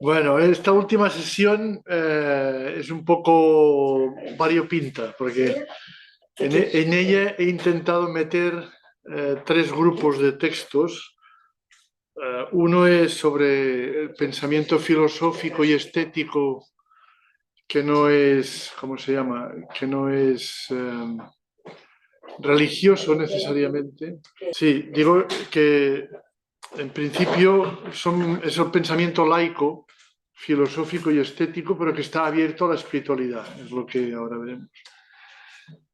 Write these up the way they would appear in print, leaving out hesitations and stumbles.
Bueno, esta última sesión es un poco variopinta, porque en ella he intentado meter tres grupos de textos. Uno es sobre el pensamiento filosófico y estético, que no es, ¿cómo se llama? Que no es religioso necesariamente. Sí, digo que en principio es el pensamiento laico, filosófico y estético, pero que está abierto a la espiritualidad, es lo que ahora veremos.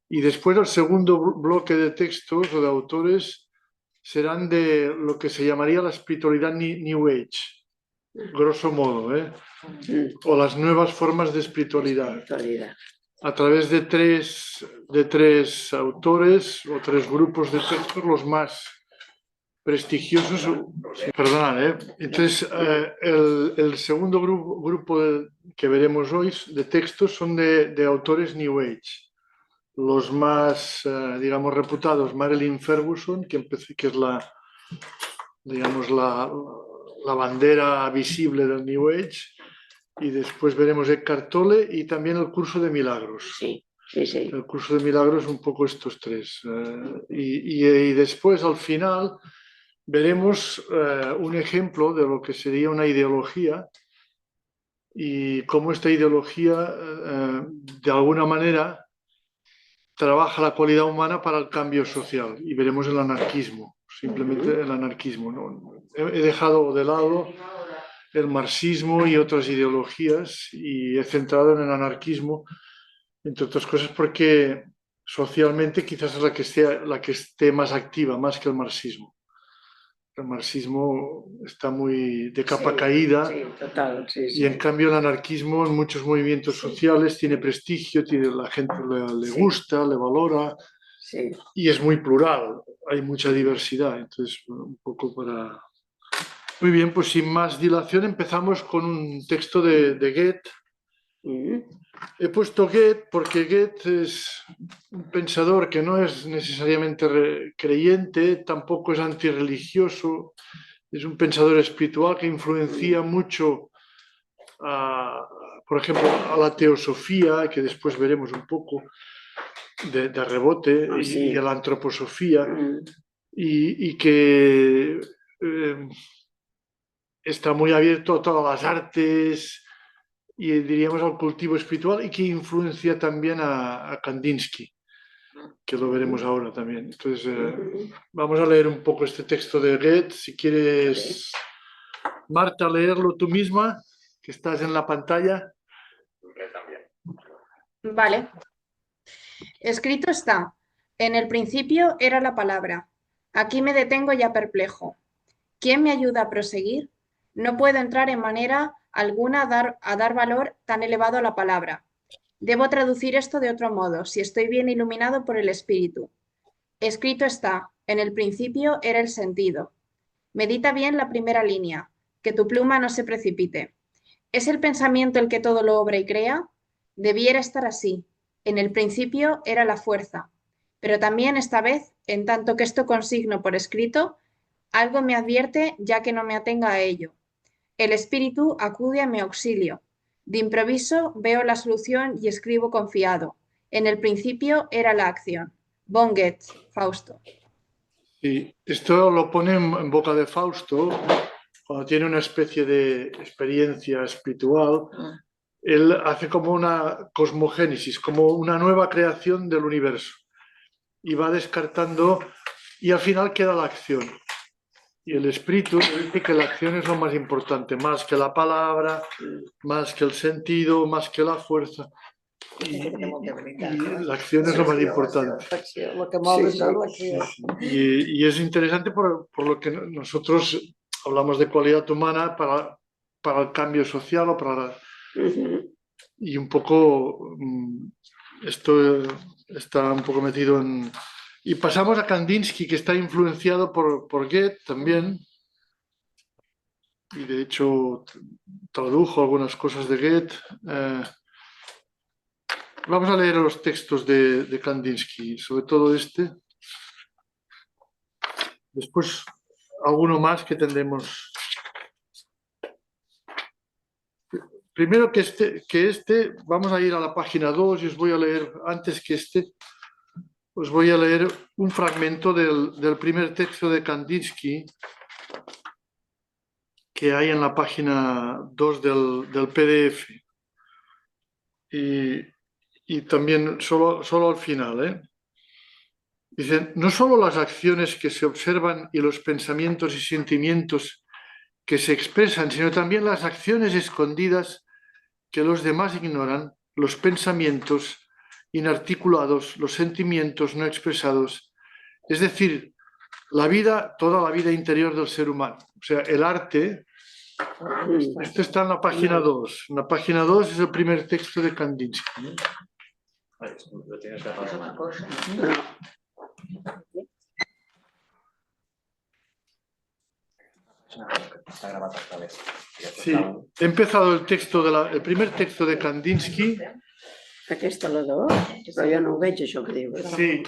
Y después el segundo bloque de textos o de autores serán de lo que se llamaría la espiritualidad New Age, grosso modo, ¿eh? O las nuevas formas de espiritualidad, a través de tres autores o tres grupos de textos, los más prestigiosos. Perdonad, ¿eh? Entonces, el segundo grupo que veremos hoy de textos son de autores New Age. Los más, digamos, reputados, Marilyn Ferguson, que es digamos, la bandera visible del New Age, y después veremos Eckhart Tolle y también el curso de milagros. Sí, sí, sí. El curso de milagros, un poco estos tres. Y después, al final, veremos un ejemplo de lo que sería una ideología y cómo esta ideología, de alguna manera, trabaja la cualidad humana para el cambio social. Y veremos el anarquismo, simplemente el anarquismo, ¿no? He dejado de lado el marxismo y otras ideologías y he centrado en el anarquismo, entre otras cosas porque socialmente quizás es la que esté más activa, más que el marxismo. El marxismo está muy de capa caída, sí, total, sí, y en cambio el anarquismo en muchos movimientos sociales tiene prestigio, la gente le gusta, le valora, y es muy plural, hay mucha diversidad. Entonces, un poco para... Muy bien, pues sin más dilación empezamos con un texto de Goethe. He puesto Goethe porque Goethe es un pensador que no es necesariamente creyente, tampoco es antirreligioso, es un pensador espiritual que influencia mucho, por ejemplo, a la teosofía, que después veremos un poco de rebote, y a la antroposofía, y que está muy abierto a todas las artes y diríamos al cultivo espiritual, y que influencia también a Kandinsky, que lo veremos ahora también. Entonces, vamos a leer un poco este texto de Goethe. Si quieres, Marta, leerlo tú misma, que estás en la pantalla. Vale. Escrito está, en el principio era la palabra. Aquí me detengo ya perplejo. ¿Quién me ayuda a proseguir? No puedo entrar en manera alguna a dar valor tan elevado a la palabra. Debo traducir esto de otro modo, si estoy bien iluminado por el espíritu. Escrito está, en el principio era el sentido. Medita bien la primera línea, que tu pluma no se precipite. ¿Es el pensamiento el que todo lo obra y crea? Debiera estar así. En el principio era la fuerza, pero también esta vez, en tanto que esto consigno por escrito, algo me advierte ya que no me atenga a ello. El espíritu acude a mi auxilio. De improviso veo la solución y escribo confiado. En el principio era la acción. Von Goethe, Fausto. Sí, esto lo pone en boca de Fausto cuando tiene una especie de experiencia espiritual. Él hace como una cosmogénesis, como una nueva creación del universo, y va descartando, y al final queda la acción. Y el espíritu dice que la acción es lo más importante, más que la palabra, más que el sentido, más que la fuerza. Y la acción es lo más importante. Y es interesante por lo que nosotros hablamos de cualidad humana para el cambio social o y un poco esto está un poco metido en... Y pasamos a Kandinsky, que está influenciado por Goethe también, y de hecho tradujo algunas cosas de Goethe. Vamos a leer los textos de Kandinsky, sobre todo este. Después alguno más que tendremos. primero vamos a ir a la página 2 y os voy a leer, antes que os voy a leer un fragmento del primer texto de Kandinsky que hay en la página 2 del PDF. Y también solo al final, ¿eh? Dicen, no solo las acciones que se observan y los pensamientos y sentimientos que se expresan, sino también las acciones escondidas que los demás ignoran, los pensamientos inarticulados, los sentimientos no expresados, es decir, toda la vida interior del ser humano. O sea, el arte, esto está en la página 2. En la página 2 es el primer texto de Kandinsky. Lo tienes que apagar. Una cosa. Está grabado otra vez. Sí, he empezado el primer texto de Kandinsky. Aquesta la 2, però jo no ho veig, això que dius. Sí,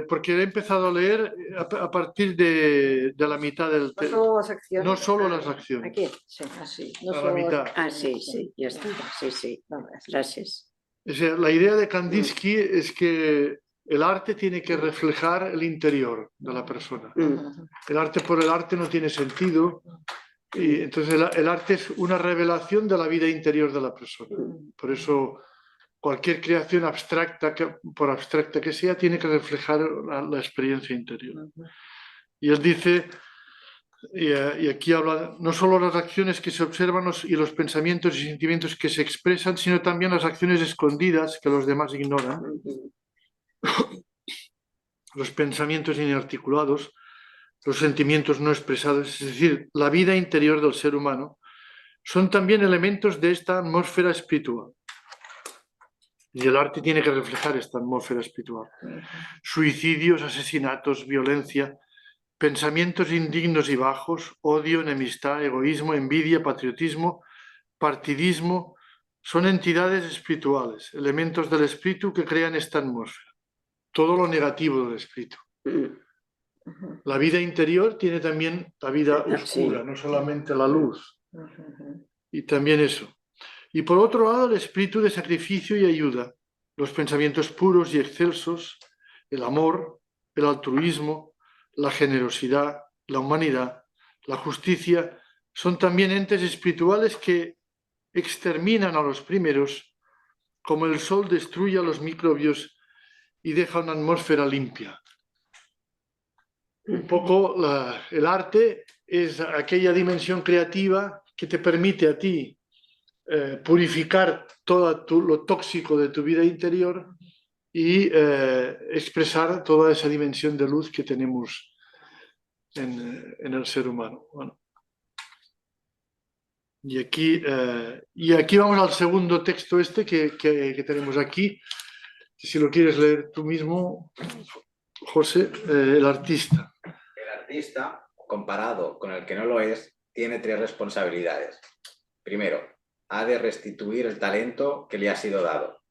porque he empezado a leer a partir de la mitad del No texto. solo las acciones. No solo las acciones. Aquí, sí, así. No A la solo mitad. Ah, sí, ja està. Sí. Gràcies. O sea, la idea de Kandinsky es que el arte tiene que reflejar el interior de la persona. El arte por el arte no tiene sentido. Y entonces el arte es una revelación de la vida interior de la persona. Por eso cualquier creación abstracta, por abstracta que sea, tiene que reflejar la experiencia interior. Y él dice, y aquí habla, no solo las acciones que se observan y los pensamientos y sentimientos que se expresan, sino también las acciones escondidas que los demás ignoran, los pensamientos inarticulados, los sentimientos no expresados, es decir, la vida interior del ser humano, son también elementos de esta atmósfera espiritual. Y el arte tiene que reflejar esta atmósfera espiritual. Suicidios, asesinatos, violencia, pensamientos indignos y bajos, odio, enemistad, egoísmo, envidia, patriotismo, partidismo, son entidades espirituales, elementos del espíritu que crean esta atmósfera. Todo lo negativo del espíritu. La vida interior tiene también la vida oscura, no solamente la luz. Y también eso. Y por otro lado, el espíritu de sacrificio y ayuda, los pensamientos puros y excelsos, el amor, el altruismo, la generosidad, la humanidad, la justicia, son también entes espirituales que exterminan a los primeros, como el sol destruye a los microbios y deja una atmósfera limpia. Un poco el arte es aquella dimensión creativa que te permite a ti purificar todo lo tóxico de tu vida interior y expresar toda esa dimensión de luz que tenemos en el ser humano. Bueno. Y aquí vamos al segundo texto que tenemos aquí. Si lo quieres leer tú mismo, José, el artista. El artista, comparado con el que no lo es, tiene tres responsabilidades. Primero, ha de restituir el talento que le ha sido dado.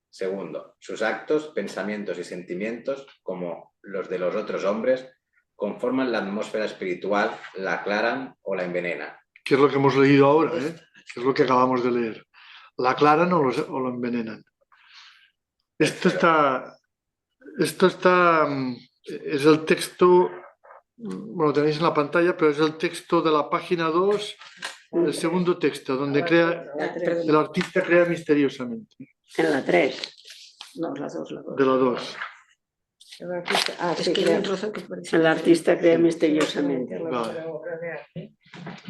Segundo, sus actos, pensamientos y sentimientos, como los de los otros hombres, conforman la atmósfera espiritual, la aclaran o la envenenan. Que es lo que hemos leído ahora, que es lo que acabamos de leer. La aclaran o lo envenenan. Esto es el texto, bueno, lo tenéis en la pantalla, pero es el texto de la página 2, el segundo texto, donde el artista crea misteriosamente. En la 3. No, la 2, la 2. De la 2. Es que hay un trozo que parece... El artista crea misteriosamente. Vale.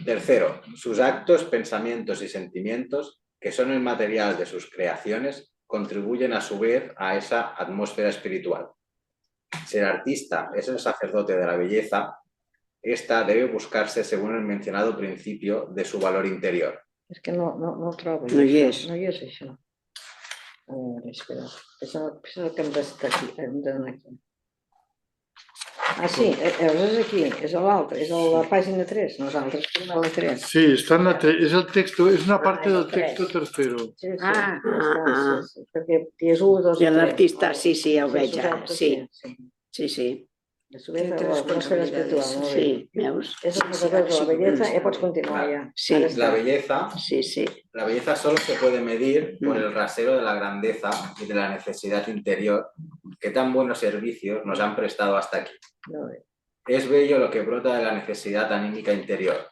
Tercero, sus actos, pensamientos y sentimientos, que son el material de sus creaciones, contribuyen a su vez a esa atmósfera espiritual. Si el artista es el sacerdote de la belleza, esta debe buscarse según el mencionado principio de su valor interior. És que no trobo. No hi és. No hi és, això. A veure, espera. Això és el que hem d'estar aquí. Hem d'anar aquí. Ah, sí, és aquí, és a l'altre, és a la pàgina 3. Nosaltres tenim a la 3. Sí, está en la 3. Es el texto, es una parte del texto tercero. Sí, Ah. sí, perquè és 1, 2 I l'artista, sí, ja ho veig ara. Sí. A su vez, l'atmosfera espiritual. Molt bé. Sí, veus? És el sacerdote de la belleza, ja pots continuar ja. Sí. La belleza, Sí. La belleza solo se puede medir por el rasero de la grandeza y de la necesidad interior que tan buenos servicios nos han prestado hasta aquí. Es bello lo que brota de la necesidad anímica interior.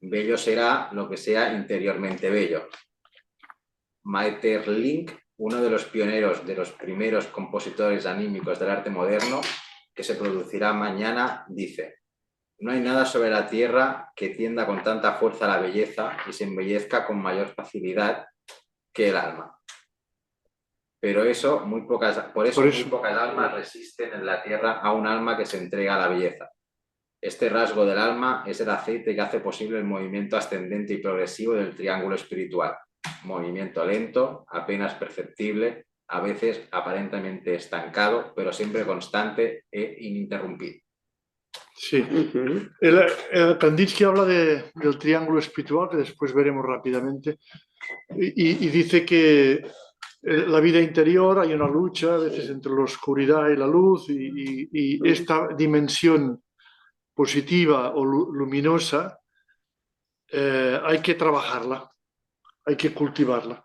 Bello será lo que sea interiormente bello. Maeterlinck, uno de los pioneros de los primeros compositores anímicos del arte moderno, que se producirá mañana, dice: no hay nada sobre la tierra que tienda con tanta fuerza a la belleza y se embellezca con mayor facilidad que el alma. Pero por eso muy pocas almas resisten en la tierra a un alma que se entrega a la belleza. Este rasgo del alma es el aceite que hace posible el movimiento ascendente y progresivo del triángulo espiritual. Movimiento lento, apenas perceptible, a veces aparentemente estancado, pero siempre constante e ininterrumpido. Sí. Kandinsky habla del triángulo espiritual, que después veremos rápidamente, y dice que la vida interior hay una lucha a veces entre la oscuridad y la luz, y esta dimensión positiva o luminosa hay que trabajarla, hay que cultivarla.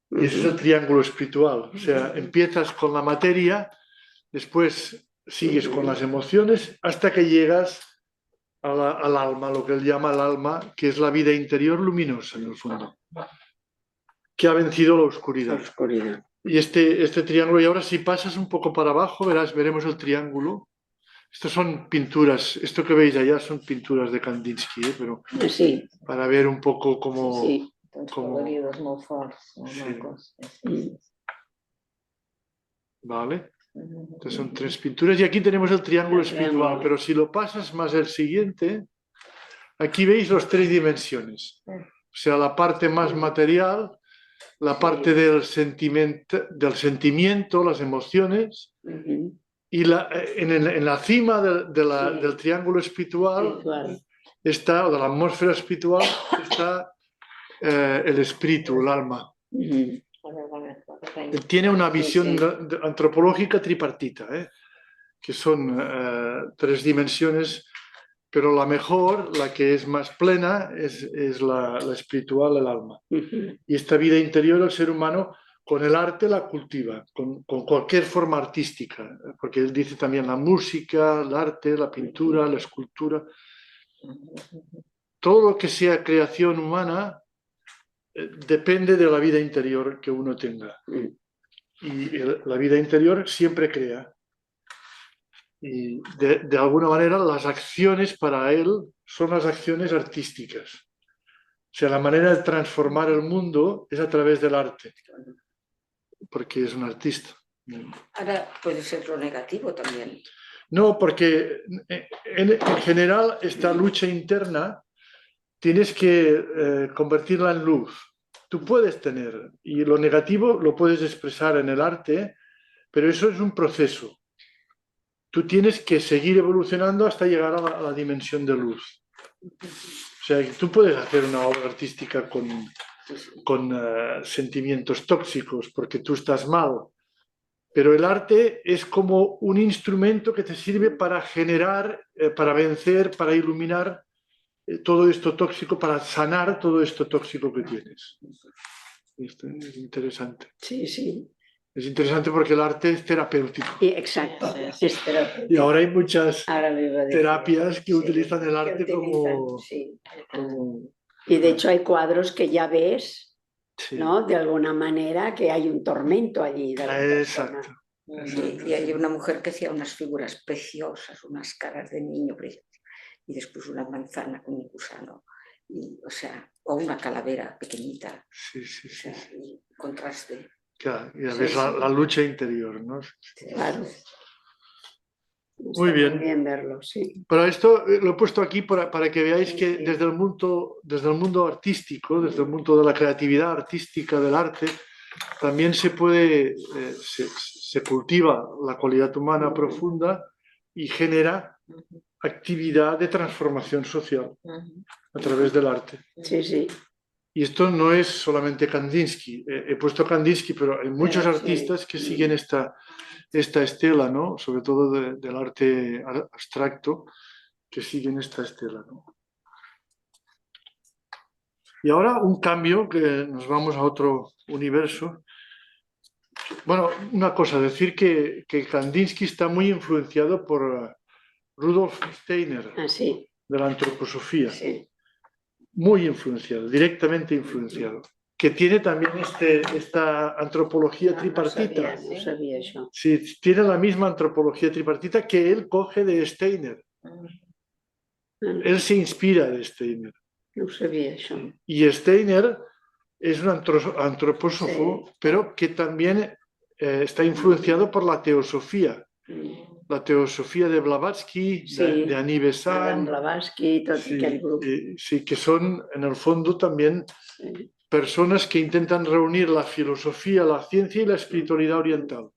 Y ese es el triángulo espiritual. O sea, empiezas con la materia, después sigues con las emociones, hasta que llegas al alma, lo que él llama el alma, que es la vida interior luminosa, en el fondo, que ha vencido la oscuridad. Y este triángulo, y ahora si pasas un poco para abajo, veremos el triángulo. Estas son pinturas, esto que veis allá son pinturas de Kandinsky, pero Sí. para ver un poco cómo... Sí. Sí. Vale. Estas son 3 pinturas y aquí tenemos el triángulo espiritual, pero si lo pasas más el siguiente, aquí veis las 3 dimensiones. O sea, la parte más material, la parte del sentimiento, las emociones, y en la cima del triángulo espiritual está, o de la atmósfera espiritual, está el espíritu, el alma. Tiene una visión antropológica tripartita, que son 3 dimensiones, pero la mejor, la que es más plena, es la espiritual, el alma. Y esta vida interior del ser humano, con el arte la cultiva, con cualquier forma artística, porque él dice también la música, el arte, la pintura, la escultura. Todo lo que sea creación humana depende de la vida interior que uno tenga. Y la vida interior siempre crea. Y de alguna manera las acciones para él son las acciones artísticas. O sea, la manera de transformar el mundo es a través del arte, porque es un artista. Ahora puede ser lo negativo también. No, porque en general esta lucha interna tienes que convertirla en luz. Tú puedes tener, y lo negativo lo puedes expresar en el arte, pero eso es un proceso. Tú tienes que seguir evolucionando hasta llegar a la dimensión de luz. O sea, tú puedes hacer una obra artística con sentimientos tóxicos porque tú estás mal, pero el arte es como un instrumento que te sirve para generar, para vencer, para iluminar todo esto tóxico, para sanar todo esto tóxico que tienes. Esto es interesante. Sí, sí. Es interesante porque el arte es terapéutico. Exacto. Es terapéutico. Y ahora hay muchas Ahora lo iba a decir. terapias que utilizan el arte como... Sí. como... Y de hecho hay cuadros que ya ves, Sí. ¿no? De alguna manera que hay un tormento allí de la persona. Exacto. Sí, y hay una mujer que hacía unas figuras preciosas, unas caras de niño preciosas, y después una manzana con un gusano, o una calavera pequeñita. Sí, sí, sí. O sea, y contraste. Claro, y a veces la lucha interior, ¿no? Claro. Muy bien. Muy bien verlo, sí. Pero esto lo he puesto aquí para que veáis que desde el mundo artístico, desde el mundo de la creatividad artística, del arte, también se puede, se cultiva la cualidad humana profunda y genera actividad de transformación social a través del arte. Sí, sí. Y esto no es solamente Kandinsky. He puesto Kandinsky, pero hay muchos artistas que siguen esta estela, ¿no? Sobre todo del arte abstracto, que siguen esta estela, ¿no? Y ahora un cambio, que nos vamos a otro universo. Bueno, una cosa, decir que Kandinsky está muy influenciado por Rudolf Steiner, Ah, sí, de la antroposofía. sí. Muy influenciado, directamente influenciado. Que tiene también esta antropología tripartita. No sabia això. Sí, tiene la misma antropología tripartita que él coge de Steiner. Él se inspira de Steiner. No ho sabia, això. Y Steiner es un antropósofo, pero que también está influenciado por la teosofía. La teosofía de Blavatsky, Sí, de Annie Besant. Adam Blavatsky, tot Sí, aquell grup. sí, que son en el fondo también Sí. personas que intentan reunir la filosofía, la ciencia y la espiritualidad oriental.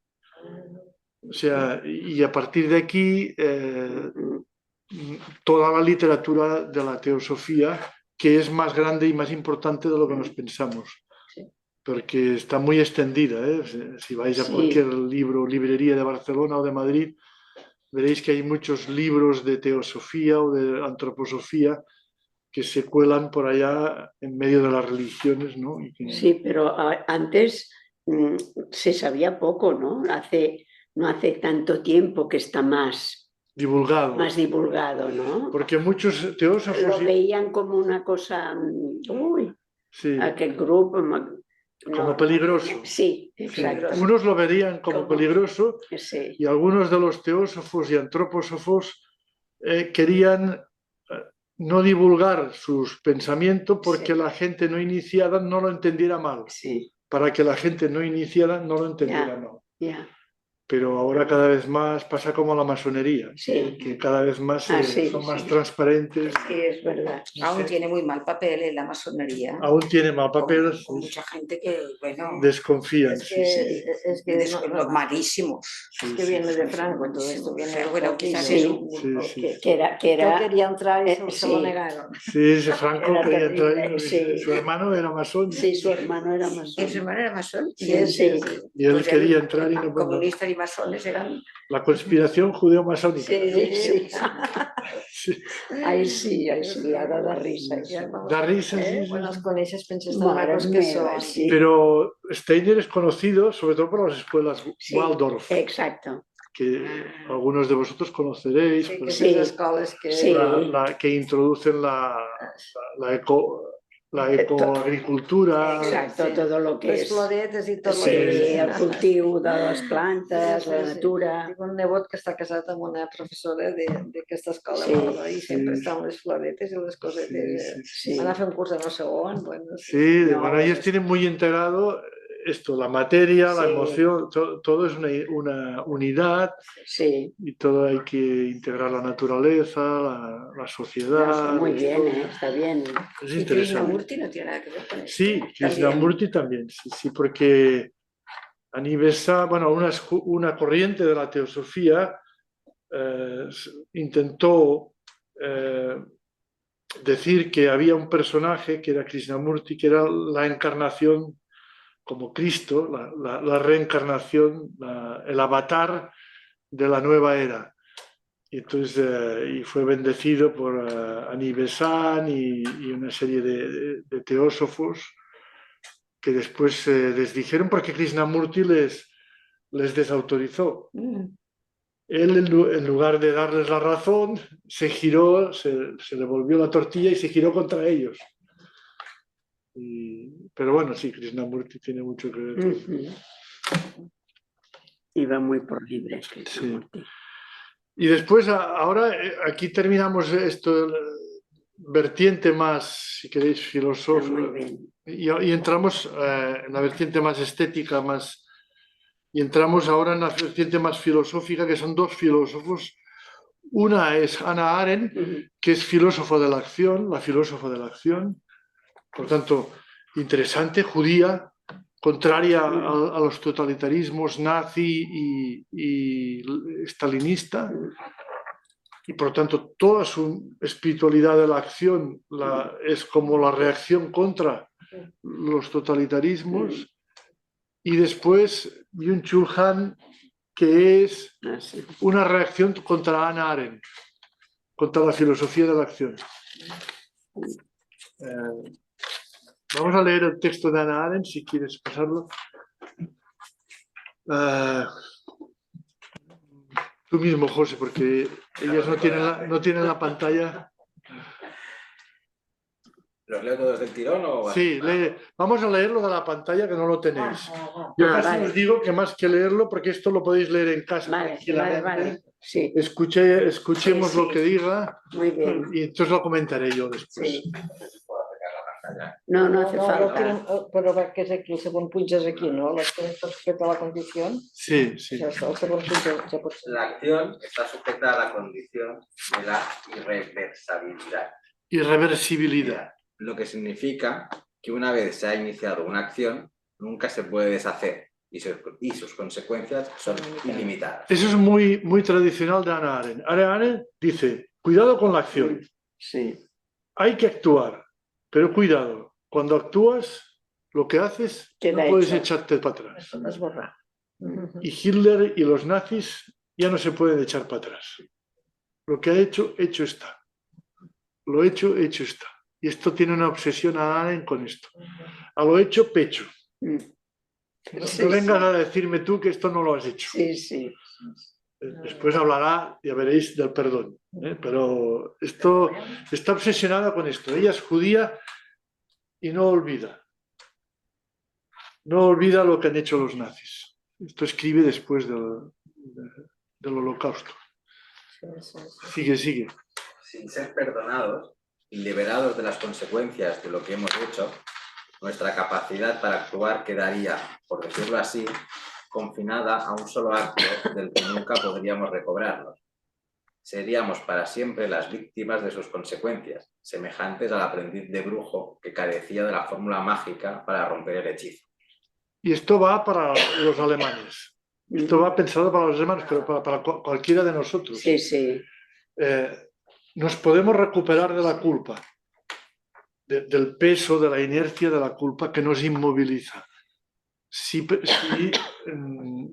O sea, y a partir de aquí toda la literatura de la teosofía, que es más grande y más importante de lo que nos pensamos. Sí. Porque está muy extendida, ¿eh? Si vais a Sí. cualquier librería de Barcelona o de Madrid, veréis que hay muchos libros de teosofía o de antroposofía que se cuelan por allá en medio de las religiones, ¿no? Y que... Sí, pero antes se sabía poco, ¿no? No hace tanto tiempo que está más divulgado. ¿no? Porque muchos teósofos... Lo veían como una cosa, uy, sí, aquel grupo... como peligroso. Sí, exacto. Sí. Unos lo verían como peligroso Sí. y algunos de los teósofos y antróposofos querían no divulgar sus pensamientos porque la gente no iniciada no lo entendiera mal. Sí. Para que la gente no iniciada no lo entendiera mal. Ya. Pero ahora cada vez más pasa como la masonería, Sí. que cada vez más sí, son más transparentes. Sí, es verdad. Aún tiene muy mal papel la masonería. Aún tiene mal papel. Con mucha gente que, bueno, desconfían. Es que los malísimos. es que viene de Franco, todo esto viene Pero de bueno, Franco, quizás sí, es Que era... Yo quería entrar y se sí. lo negaron. Sí, ese Franco Era quería entrar, terrible, sí. su hermano era masón. Sí, su hermano era masón. ¿Y su hermano era masón? Sí, sí. Y él Pues quería entrar y no pudo. Comunistas y masones eran... La conspiración judeo-masónica. Sí. Sí. Ahí sí, ara da risa. Da risa, sí, sí. Quan els coneixes penses Mare que meva, són. sí. Pero Steiner es conocido sobre todo por las escuelas Sí, Waldorf, Exacto. que algunos de vosotros conoceréis, Sí, que pues, Sí. esas escoles que... Sí. que introducen la ecoagricultura. Exacto, Sí. todo lo que Les és floretes i tot sí, el que el cultiu de les plantes, la natura. Tinc un nebot que està casat amb una professora d'aquesta escola Sí, i sempre estan les floretes i les cosetes. Sí. Sí. Van a fer un curs de no sé on. Bueno, Sí, No, bueno, ellos tienen muy integrado esto, la materia, la Sí. emoción, todo es una unidad Sí, y todo hay que integrar la naturaleza, la sociedad. está muy bien, todo. está bien. Es Y interesante. Krishnamurti no tiene nada que ver con eso. Sí, Krishnamurti también, sí, porque Anivesa, bueno, una corriente de la teosofía intentó decir que había un personaje que era Krishnamurti, que era la encarnación como Cristo, la reencarnación, el avatar de la nueva era. Y entonces y fue bendecido por Annie Besant y una serie de teósofos que después les dijeron porque Krishnamurti les desautorizó. Él, en lugar de darles la razón, se giró, se le volvió la tortilla y se giró contra ellos. Pero bueno, sí, Krishnamurti tiene mucho que ver. Iba muy por libre. Krishnamurti. Y después, ahora, aquí terminamos esto, vertiente más, si queréis, Está filosófica. muy bien. Y entramos en la vertiente más estética, y entramos ahora en la vertiente más filosófica, que son dos filósofos. Una es Hannah Arendt, que es filósofo de la acción, la filósofa de la acción, por tanto, interesante, judía, contraria a los totalitarismos nazi y stalinista, y por tanto toda su espiritualidad de la acción es como la reacción contra los totalitarismos. Y después Byung-Chul Han, que es una reacción contra Hannah Arendt, contra la filosofía de la acción. Vamos a leer el texto de Hannah Arendt, si quieres pasarlo. Tú mismo, José, porque ellas no tienen la pantalla. ¿Los leo todos del tirón o...? Sí, vamos a leerlo de la pantalla, que no lo tenéis. Yo Ah, casi vale. os digo que más que leerlo, porque esto lo podéis leer en casa Vale, tranquilamente. vale. Sí, Escuchemos Sí, lo sí. que diga muy bien. y entonces lo comentaré yo después. Sí. No hace lo falta. tienen, però que és aquí, el segon punt ja és aquí, no? L'acción está sujeta a la condición. Sí, sí. Ja està, el segon punt ja pot ser. La acción está sujeta a la condición de la irreversibilidad. Irreversibilidad. Lo que significa que una vez se ha iniciado una acción, nunca se puede deshacer y sus consecuencias son ilimitadas. Eso es muy, muy tradicional de Hannah Arendt. Hannah Arendt dice, cuidado con la acción. Sí, Hay que actuar, pero cuidado. Cuando actúas, lo que haces, Queda no puedes hecho. echarte para atrás. Esborrar. Y Hitler y los nazis ya no se pueden echar para atrás. Lo que ha hecho, hecho está. Lo hecho, hecho está. Y esto tiene una obsesión a Arendt con esto. A lo hecho, pecho. Mm. No Sí, vengas sí. a decirme tú que esto no lo has hecho. Sí, sí. Después hablará, ya veréis, del perdón. Pero esto está obsesionada con esto. Ella es judía y no olvida. No olvida lo que han hecho los nazis. Esto escribe después del Holocausto. Sigue. Sin ser perdonados y liberados de las consecuencias de lo que hemos hecho, nuestra capacidad para actuar quedaría, por decirlo así, confinada a un solo acto del que nunca podríamos recobrarnos. Seríamos para siempre las víctimas de sus consecuencias, semejantes al aprendiz de brujo que carecía de la fórmula mágica para romper el hechizo. Y esto va para los alemanes. Esto va pensado para los alemanes, pero para cualquiera de nosotros. Sí, sí. Nos podemos recuperar de la culpa, del peso, de la inercia de la culpa que nos inmoviliza. Si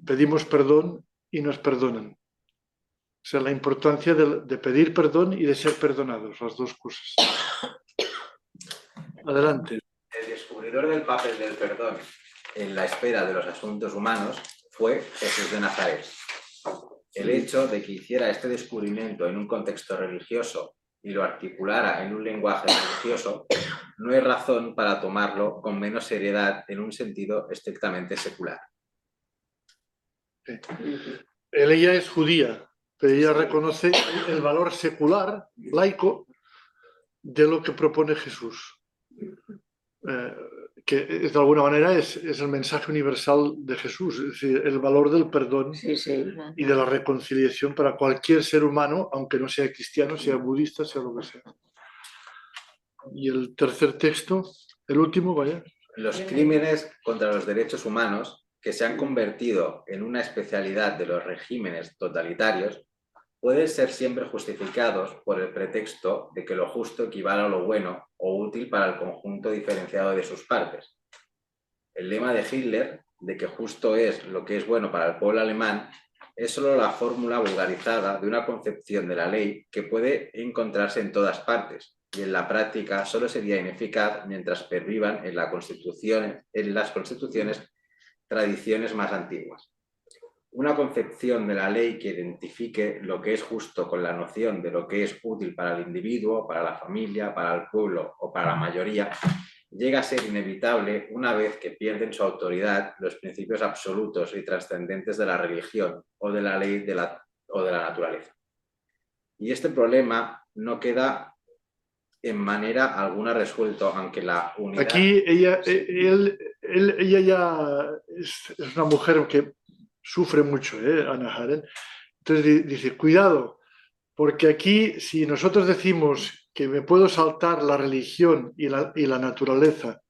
pedimos perdón y nos perdonan. O sea, la importancia de pedir perdón y de ser perdonados, las dos cosas. Adelante. El descubridor del papel del perdón en la esfera de los asuntos humanos fue Jesús de Nazaret. El hecho de que hiciera este descubrimiento en un contexto religioso y lo articulara en un lenguaje religioso no es razón para tomarlo con menos seriedad en un sentido estrictamente secular. Ella es judía, pero ella reconoce el valor secular, laico, de lo que propone Jesús. Que de alguna manera es el mensaje universal de Jesús, es decir, el valor del perdón Sí, sí. y de la reconciliación para cualquier ser humano, aunque no sea cristiano, sea budista, sea lo que sea. Y el tercer texto, el último, vaya. Los crímenes contra los derechos humanos, que se han convertido en una especialidad de los regímenes totalitarios, pueden ser siempre justificados por el pretexto de que lo justo equivale a lo bueno o útil para el conjunto diferenciado de sus partes. El lema de Hitler, de que justo es lo que es bueno para el pueblo alemán, es solo la fórmula vulgarizada de una concepción de la ley que puede encontrarse en todas partes y en la práctica solo sería ineficaz mientras pervivan en las constituciones tradiciones más antiguas. Una concepción de la ley que identifique lo que es justo con la noción de lo que es útil para el individuo, para la familia, para el pueblo o para la mayoría, llega a ser inevitable una vez que pierden su autoridad los principios absolutos y trascendentes de la religión o de la ley o de la naturaleza. Y este problema no queda en manera alguna resuelto, aunque la unidad... Aquí ella ya es una mujer que sufre mucho, Hannah Arendt. Entonces dice, cuidado, porque aquí si nosotros decimos que me puedo saltar la religión y la naturaleza,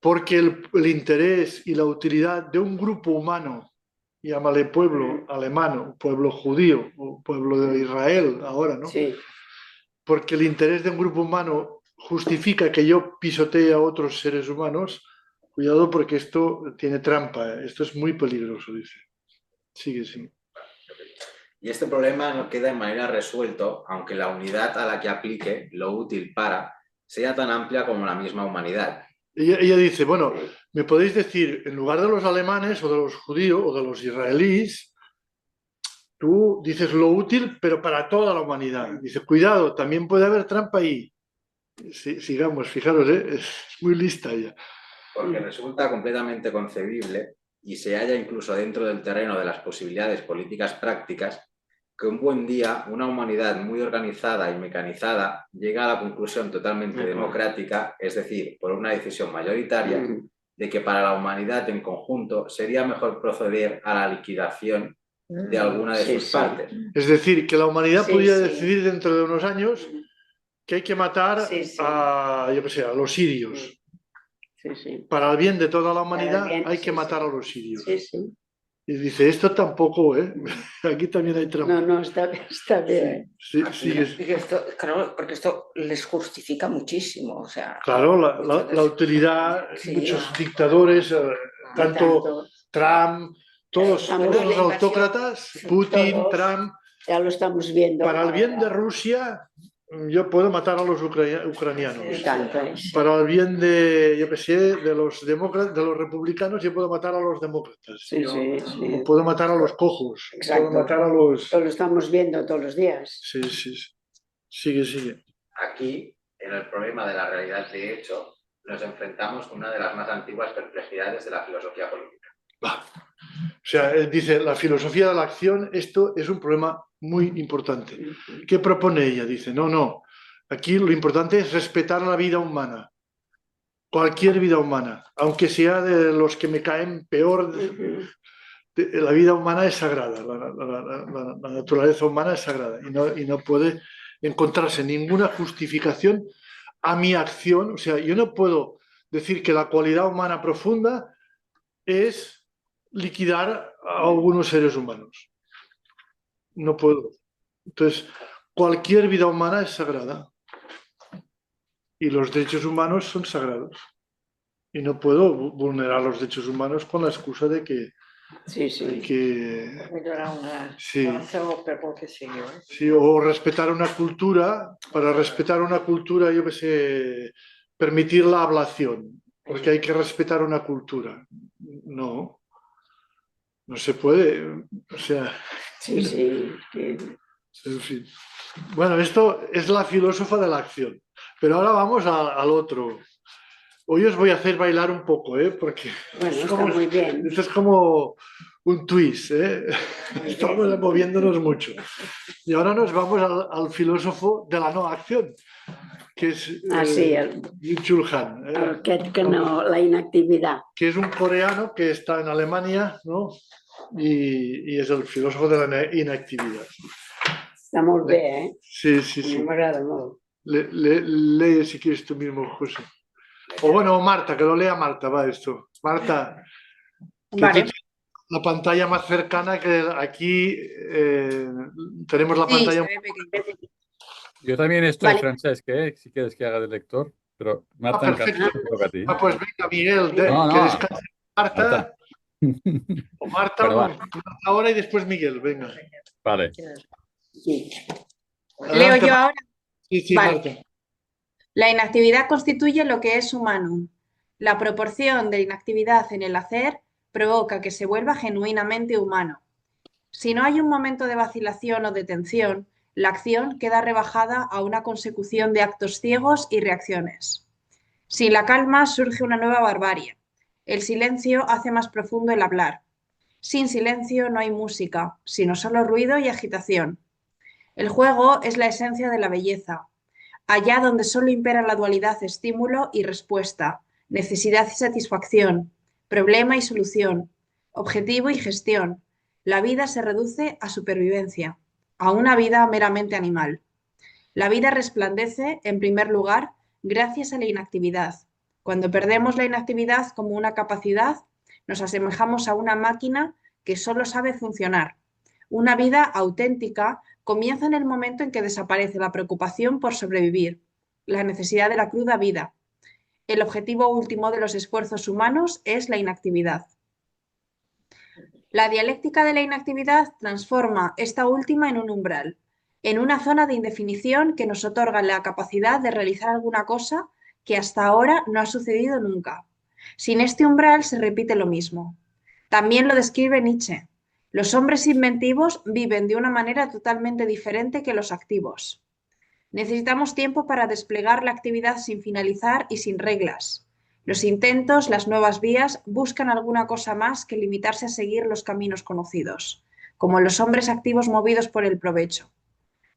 porque el interés y la utilidad de un grupo humano, llámale pueblo alemán, pueblo judío, o pueblo de Israel ahora, ¿no? Sí. Porque el interés de un grupo humano justifica que yo pisotee a otros seres humanos, cuidado porque esto tiene trampa, esto es muy peligroso, dice. Sigue. Y este problema no queda en manera resuelto, aunque la unidad a la que aplique lo útil para sea tan amplia como la misma humanidad. Ella dice, bueno, me podéis decir, en lugar de los alemanes o de los judíos o de los israelíes, tú dices lo útil, pero para toda la humanidad. Dice, cuidado, también puede haber trampa ahí. Sigamos, fijaros, es muy lista ella. Porque resulta completamente concebible y se halla incluso dentro del terreno de las posibilidades políticas prácticas que un buen día una humanidad muy organizada y mecanizada llega a la conclusión totalmente democrática, es decir, por una decisión mayoritaria, de que para la humanidad en conjunto sería mejor proceder a la liquidación de alguna de sus partes. Es decir, que la humanidad podría sí. decidir dentro de unos años que hay que matar a, yo qué sé, a los sirios. Para el bien de toda la humanidad hay que matar a los sirios. Y dice, esto tampoco, ¿eh? Aquí también hay trampa. No, está bien. Sí, Y esto, claro, porque esto les justifica muchísimo. O sea, claro, la utilidad, muchos dictadores, tanto Trump, todos los autócratas, Putin, Trump, ya lo estamos viendo. para el bien de Rusia, yo puedo matar a los ucranianos. Para el bien de, yo qué sé, de los demócratas, de los republicanos, yo puedo matar a los demócratas. O puedo matar a los cojos. Exacto. Puedo matar a los... Lo estamos viendo todos los días. Sí. Sigue. Aquí, en el problema de la realidad de hecho, nos enfrentamos con una de las más antiguas perplejidades de la filosofía política. O sea, dice, la filosofía de la acción, esto es un problema muy importante. ¿Qué propone ella? Dice, no, aquí lo importante es respetar la vida humana, cualquier vida humana, aunque sea de los que me caen peor. La vida humana es sagrada, la naturaleza humana es sagrada y no puede encontrarse ninguna justificación a mi acción. O sea, yo no puedo decir que la cualidad humana profunda es liquidar a algunos seres humanos. No puedo. Entonces, cualquier vida humana es sagrada y los derechos humanos son sagrados. Y no puedo vulnerar los derechos humanos con la excusa de que... o respetar una cultura, para respetar una cultura, yo qué sé, permitir la ablación, porque hay que respetar una cultura. No se puede, o sea... En fin. Bueno, esto es la filósofa de la acción. Pero ahora vamos al otro. Hoy os voy a hacer bailar un poco, porque está muy bien. Esto es como un twist, Estamos moviéndonos mucho. Y ahora nos vamos al filósofo de la no acción, que es Byung-Chul Han. La inactividad. Que es un coreano que está en Alemania, ¿no? Y es el filósofo de la inactividad. Està molt bé, eh? Sí. M'agrada molt. Lee si quieres tú mismo, José. O bueno, Marta, que lo lea Marta, va esto. Marta, Vale. La pantalla más cercana, que aquí tenemos la pantalla... se ve pequeño. Yo también estoy, Vale. Francesc, si quieres que haga de lector, pero Marta, perfecto. te toca a ti. Pues venga, Miguel, No. que descanse Marta. Marta. O Marta, Bueno, Marta ahora y después Miguel, venga. Vale. Leo yo ahora. Sí, Vale. Marta. La inactividad constituye lo que es humano. La proporción de inactividad en el hacer provoca que se vuelva genuinamente humano. Si no hay un momento de vacilación o de tensión, la acción queda rebajada a una consecución de actos ciegos y reacciones. Sin la calma surge una nueva barbarie. El silencio hace más profundo el hablar. Sin silencio no hay música, sino solo ruido y agitación. El juego es la esencia de la belleza. Allá donde solo impera la dualidad estímulo y respuesta, necesidad y satisfacción, problema y solución, objetivo y gestión, la vida se reduce a supervivencia, a una vida meramente animal. La vida resplandece, en primer lugar, gracias a la inactividad. Cuando perdemos la inactividad como una capacidad, nos asemejamos a una máquina que solo sabe funcionar. Una vida auténtica comienza en el momento en que desaparece la preocupación por sobrevivir, la necesidad de la cruda vida. El objetivo último de los esfuerzos humanos es la inactividad. La dialéctica de la inactividad transforma esta última en un umbral. en una zona de indefinición que nos otorga la capacidad de realizar alguna cosa que hasta ahora no ha sucedido nunca. Sin este umbral se repite lo mismo. También lo describe Nietzsche. Los hombres inventivos viven de una manera totalmente diferente que los activos. Necesitamos tiempo para desplegar la actividad sin finalizar y sin reglas. Los intentos, las nuevas vías, buscan alguna cosa más que limitarse a seguir los caminos conocidos, como los hombres activos movidos por el provecho.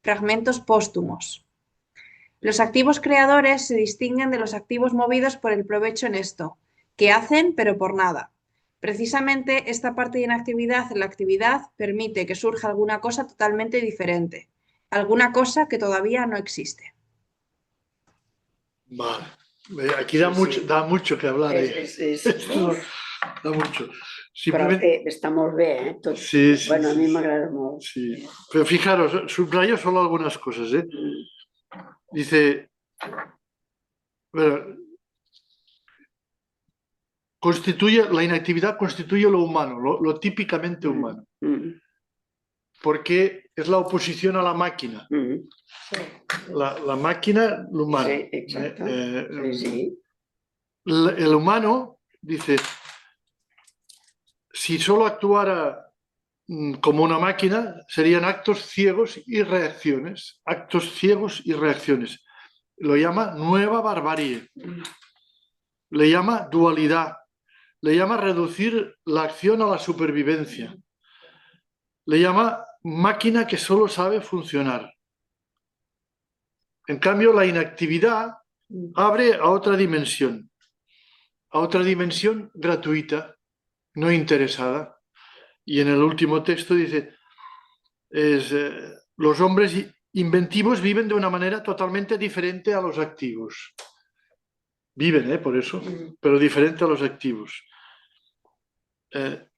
Fragmentos póstumos. Los activos creadores se distinguen de los activos movidos por el provecho en esto, que hacen pero por nada. Precisamente esta parte de inactividad en la actividad permite que surja alguna cosa totalmente diferente, alguna cosa que todavía no existe. Vale. Aquí da, da mucho que hablar. Da mucho. Simplemente... Però estamos bé, Tot... Sí, sí, bueno, a mí me agrada mucho. Sí. Pero fijaros, subrayo solo algunas cosas. Dice, bueno, la inactividad constituye lo humano, lo típicamente humano. Porque es la oposición a la máquina. La máquina, lo humano. Sí, exacto. Sí. El humano, dice, si solo actuara como una máquina, serían actos ciegos y reacciones. Actos ciegos y reacciones. Lo llama nueva barbarie. Le llama dualidad. Le llama reducir la acción a la supervivencia. Le llama máquina que solo sabe funcionar. En cambio, la inactividad abre a otra dimensión gratuita, no interesada. Y en el último texto dice, los hombres inventivos viven de una manera totalmente diferente a los activos. Viven, por eso, pero diferente a los activos.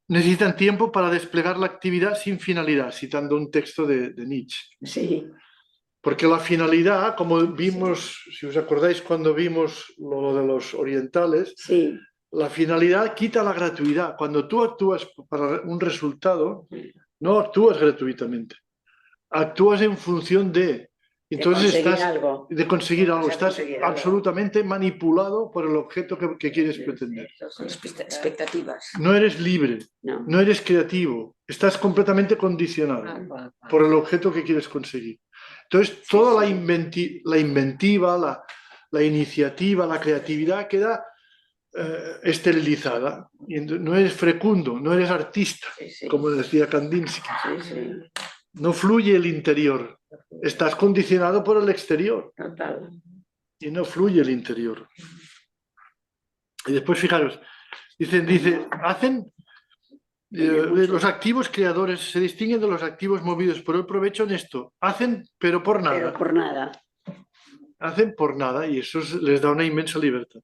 Necesitan tiempo para desplegar la actividad sin finalidad, citando un texto de Nietzsche. Sí. Porque la finalidad, como vimos, si os acordáis cuando vimos lo de los orientales, sí. La finalidad quita la gratuidad. Cuando tú actúas para un resultado, no actúas gratuitamente. Actúas en función de... Entonces de conseguir algo. Estás absolutamente manipulado por el objeto que quieres pretender. Son expectativas. No eres libre, no eres creativo. Estás completamente condicionado por el objeto que quieres conseguir. Entonces, toda la inventiva, la iniciativa, la creatividad queda esterilizada. Y no eres fecundo, no eres artista, como decía Kandinsky. No fluye el interior. Estás condicionado por el exterior. Total. Y no fluye el interior. Y después, fijaros, los activos creadores se distinguen de los activos movidos por el provecho en esto. Hacen, pero por nada. Pero por nada. Hacen por nada y eso les da una inmensa libertad.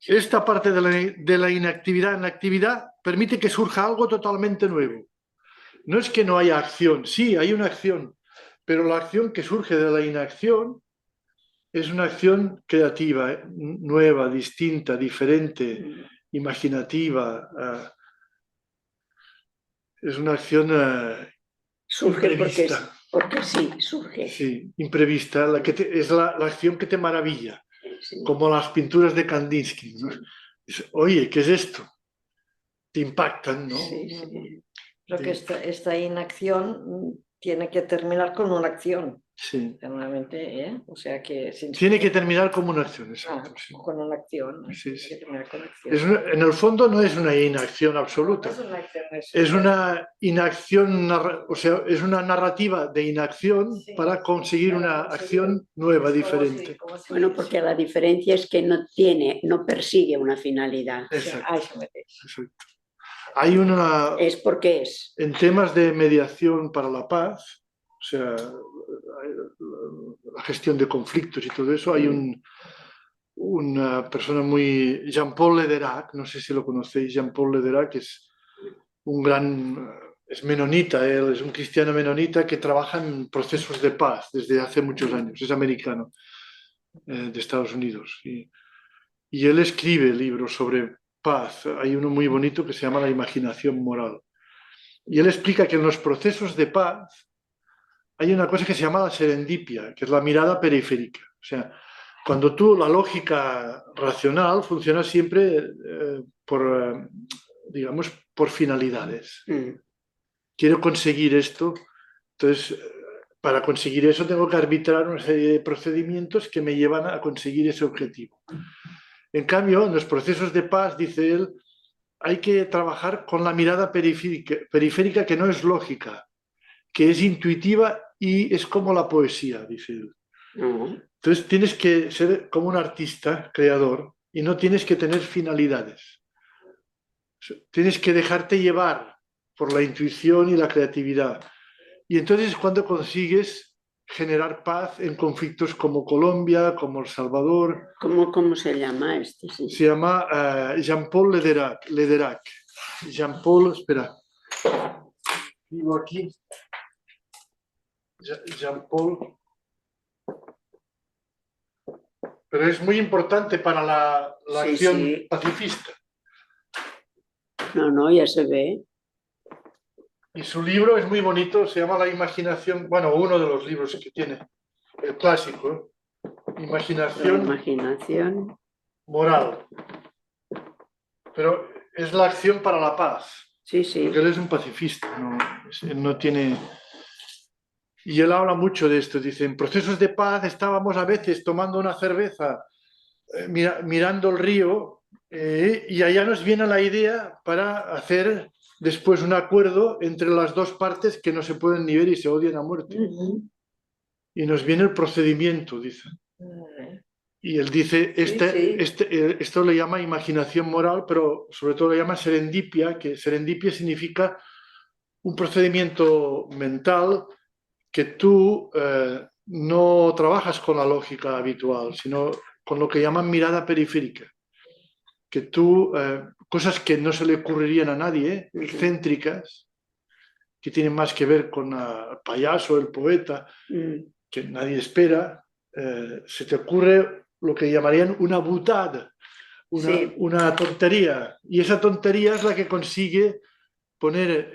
Esta parte de la inactividad en la actividad permite que surja algo totalmente nuevo. No es que no haya acción, sí, hay una acción, pero la acción que surge de la inacción es una acción creativa, nueva, distinta, diferente, imaginativa. Es una acción surge imprevista. Porque sí, surge. Sí, imprevista, es la acción que te maravilla. Sí. Como las pinturas de Kandinsky, ¿no? Oye, ¿qué es esto? Te impactan, ¿no? Sí, sí. Pero que esta inacción tiene que terminar con una acción. Sí. Normalmente, o sea que... Tiene que terminar como una acción, exacto. Sí. Con una acción. Sí, sí. Tiene que terminar con acción. En el fondo no es una inacción absoluta. No es una acción, es una inacción, o sea, es una narrativa de inacción para conseguir una acción nueva, diferente. Bueno, porque la diferencia es que no persigue una finalidad. Exacto. Exacto. Hay una... Es porque es. En temas de mediación para la paz, o sea, la gestión de conflictos y todo eso, hay una persona muy... Jean-Paul Lederac, no sé si lo conocéis, Jean-Paul Lederac es un gran... Es menonita, él es un cristiano menonita que trabaja en procesos de paz desde hace muchos años, es americano, de Estados Unidos. Y él escribe libros sobre paz. Hay uno muy bonito que se llama La imaginación moral. Y él explica que en los procesos de paz hay una cosa que se llama la serendipia, que es la mirada periférica. O sea, cuando la lógica racional funciona siempre digamos, por finalidades. Quiero conseguir esto, entonces, para conseguir eso tengo que arbitrar una serie de procedimientos que me llevan a conseguir ese objetivo. En cambio, en los procesos de paz, dice él, hay que trabajar con la mirada periférica que no es lógica, que es intuitiva y es como la poesía, dice él. Entonces tienes que ser como un artista, creador, y no tienes que tener finalidades. Tienes que dejarte llevar por la intuición y la creatividad. Y entonces es cuando consigues generar paz en conflictos como Colombia, como El Salvador. ¿Cómo se llama este? Sí. Se llama Jean-Paul Lederac. Jean-Paul, espera. Digo aquí. Jean-Paul. Pero es muy importante para la acción pacifista. No, ya se ve. Y su libro es muy bonito, se llama La imaginación, bueno, uno de los libros que tiene, el clásico, Imaginación moral. Pero es la acción para la paz. Sí. Porque él es un pacifista, no tiene... Y él habla mucho de esto, dice, en procesos de paz estábamos a veces tomando una cerveza, mirando el río, y allá nos viene la idea para hacer después un acuerdo entre las dos partes que no se pueden ni ver y se odian a muerte. Y nos viene el procedimiento, dice. Y él dice, esto le llama imaginación moral, pero sobre todo le llama serendipia, que serendipia significa un procedimiento mental que tú no trabajas con la lógica habitual, sino con lo que llaman mirada periférica. Que tú, cosas que no se le ocurrirían a nadie, excéntricas, que tienen más que ver con el payaso, el poeta, que nadie espera, se te ocurre lo que llamarían una boutade, una tontería. Y esa tontería es la que consigue poner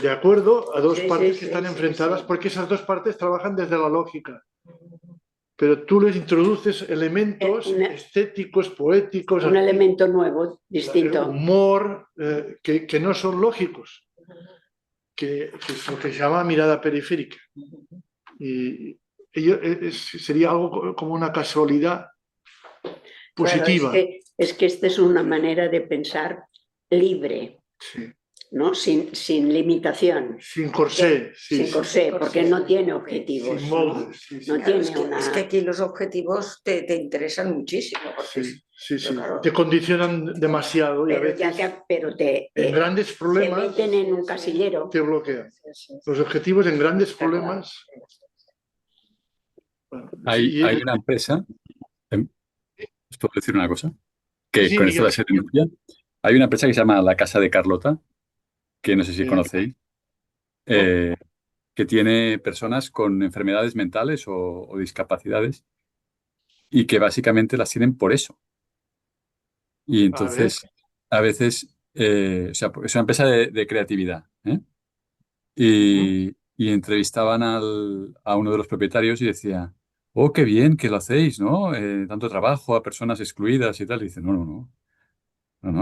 de acuerdo a dos partes que están enfrentadas, porque esas dos partes trabajan desde la lógica. Pero tú les introduces elementos estéticos, poéticos... Un elemento nuevo, distinto. Humor, que no son lógicos, que es lo que se llama mirada periférica. Y sería algo como una casualidad positiva. Claro, es que esta es una manera de pensar libre. Sí. ¿No? Sin limitación. Sin corsé. Sin corsé, porque no tiene objetivos. Sin moldes. No tiene es que aquí los objetivos te interesan muchísimo. Sí. Claro, te condicionan demasiado y a veces en grandes problemas te meten en un casillero. Te bloquean. Los objetivos en grandes problemas... Bueno, hay una empresa, ¿os puedo decir una cosa? Que con esto de la serendipia, hay una empresa que se llama La Casa de Carlota, que no sé si conocéis, que tiene personas con enfermedades mentales o discapacidades y que básicamente las tienen por eso. Y entonces, a veces, o sea, es una empresa de creatividad, ¿eh? Y entrevistaban a uno de los propietarios y decía, oh, qué bien que lo hacéis, ¿no? Tanto trabajo a personas excluidas y tal. Y dice, no,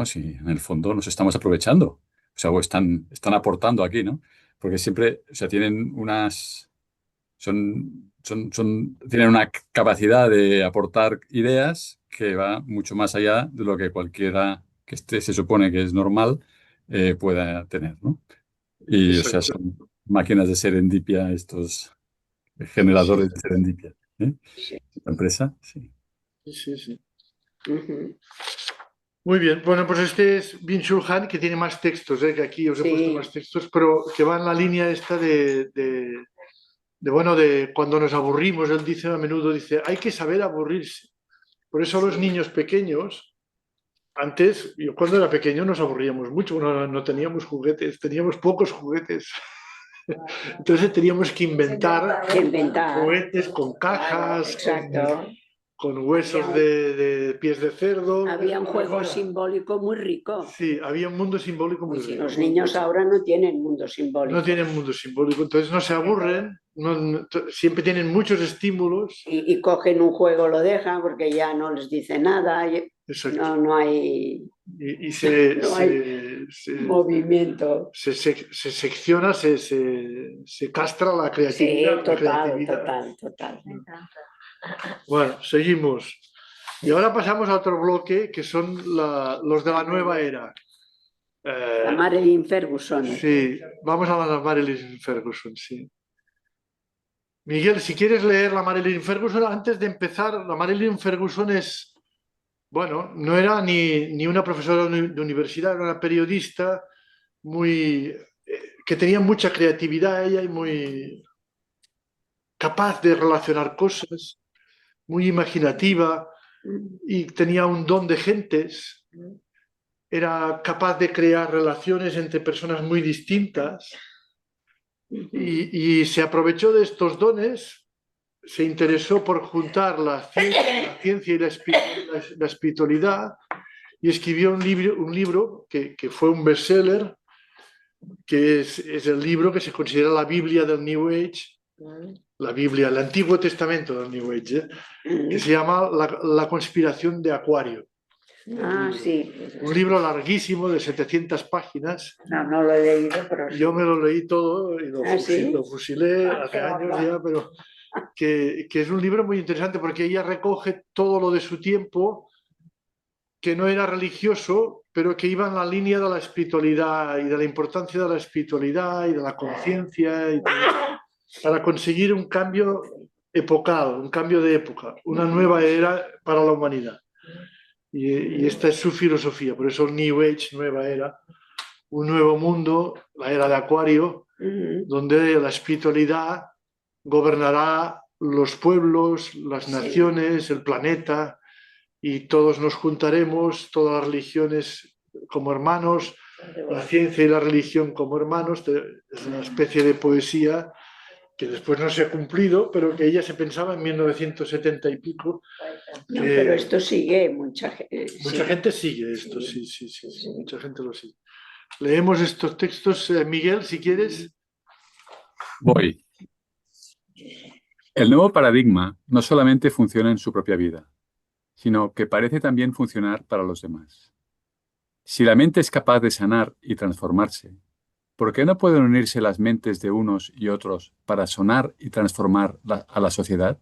sí, en el fondo nos estamos aprovechando. O sea, o están aportando aquí, ¿no? Porque siempre, o sea, tienen tienen una capacidad de aportar ideas que va mucho más allá de lo que cualquiera que se supone que es normal pueda tener, ¿no? Y, o sea, son máquinas de serendipia, estos generadores de serendipia. ¿La empresa? Sí. Sí. Muy bien, bueno, pues este es Byung-Chul Han, que tiene más textos, que aquí os he puesto más textos, pero que va en la línea esta de cuando nos aburrimos. Él dice a menudo, hay que saber aburrirse. Por eso los niños pequeños, antes, yo cuando era pequeño nos aburríamos mucho, no teníamos juguetes, teníamos pocos juguetes. Entonces teníamos que inventar juguetes con cajas, con huesos Había de pies de cerdo. Había un juego simbólico muy rico. Sí, había un mundo simbólico muy Pues rico. los niños ahora no tienen mundo simbólico. No tienen mundo simbólico, entonces no se aburren, siempre tienen muchos estímulos. Y cogen un juego, lo dejan porque ya no les dice nada. Exacto. No hay Y No hay movimiento. se secciona, se castra la Sí, creatividad. total. Bueno, seguimos. Y ahora pasamos a otro bloque que son los de la nueva era. La Marilyn Ferguson. Sí, vamos a la Marilyn Ferguson, sí. Miguel, si quieres leer la Marilyn Ferguson, antes de empezar, la Marilyn Ferguson es, bueno, no era ni una profesora de universidad, era una periodista que tenía mucha creatividad ella y muy capaz de relacionar cosas, muy imaginativa y tenía un don de gentes. Era capaz de crear relaciones entre personas muy distintas y se aprovechó de estos dones, se interesó por juntar la ciencia y la espiritualidad y escribió un libro que fue un bestseller, que es el libro que se considera la Biblia del New Age, la Biblia, el Antiguo Testamento del New Age, que se llama La conspiración de Acuario. Sí. Un libro larguísimo de 700 páginas. No lo he leído, pero sí. Yo me lo leí todo y ¿Sí? lo fusilé hace años ya, pero que es un libro muy interesante porque ella recoge todo lo de su tiempo que no era religioso, pero que iba en la línea de la espiritualidad y de la importancia de la espiritualidad y de la conciencia para conseguir un cambio epocal, un cambio de época, una nueva era para la humanidad. Y esta es su filosofía, por eso el New Age, nueva era, un nuevo mundo, la era de Acuario, donde la espiritualidad gobernará los pueblos, las naciones, el planeta, y todos nos juntaremos, todas las religiones como hermanos, la ciencia y la religión como hermanos. Es una especie de poesía que después no se ha cumplido, pero que ella se pensaba en 1970 y pico. No, pero esto sigue, mucha gente sigue esto, sí, mucha gente lo sigue. Leemos estos textos, Miguel, si quieres. Voy. El nuevo paradigma no solamente funciona en su propia vida, sino que parece también funcionar para los demás. Si la mente es capaz de sanar y transformarse, ¿por qué no pueden unirse las mentes de unos y otros para sanar y transformar a la sociedad?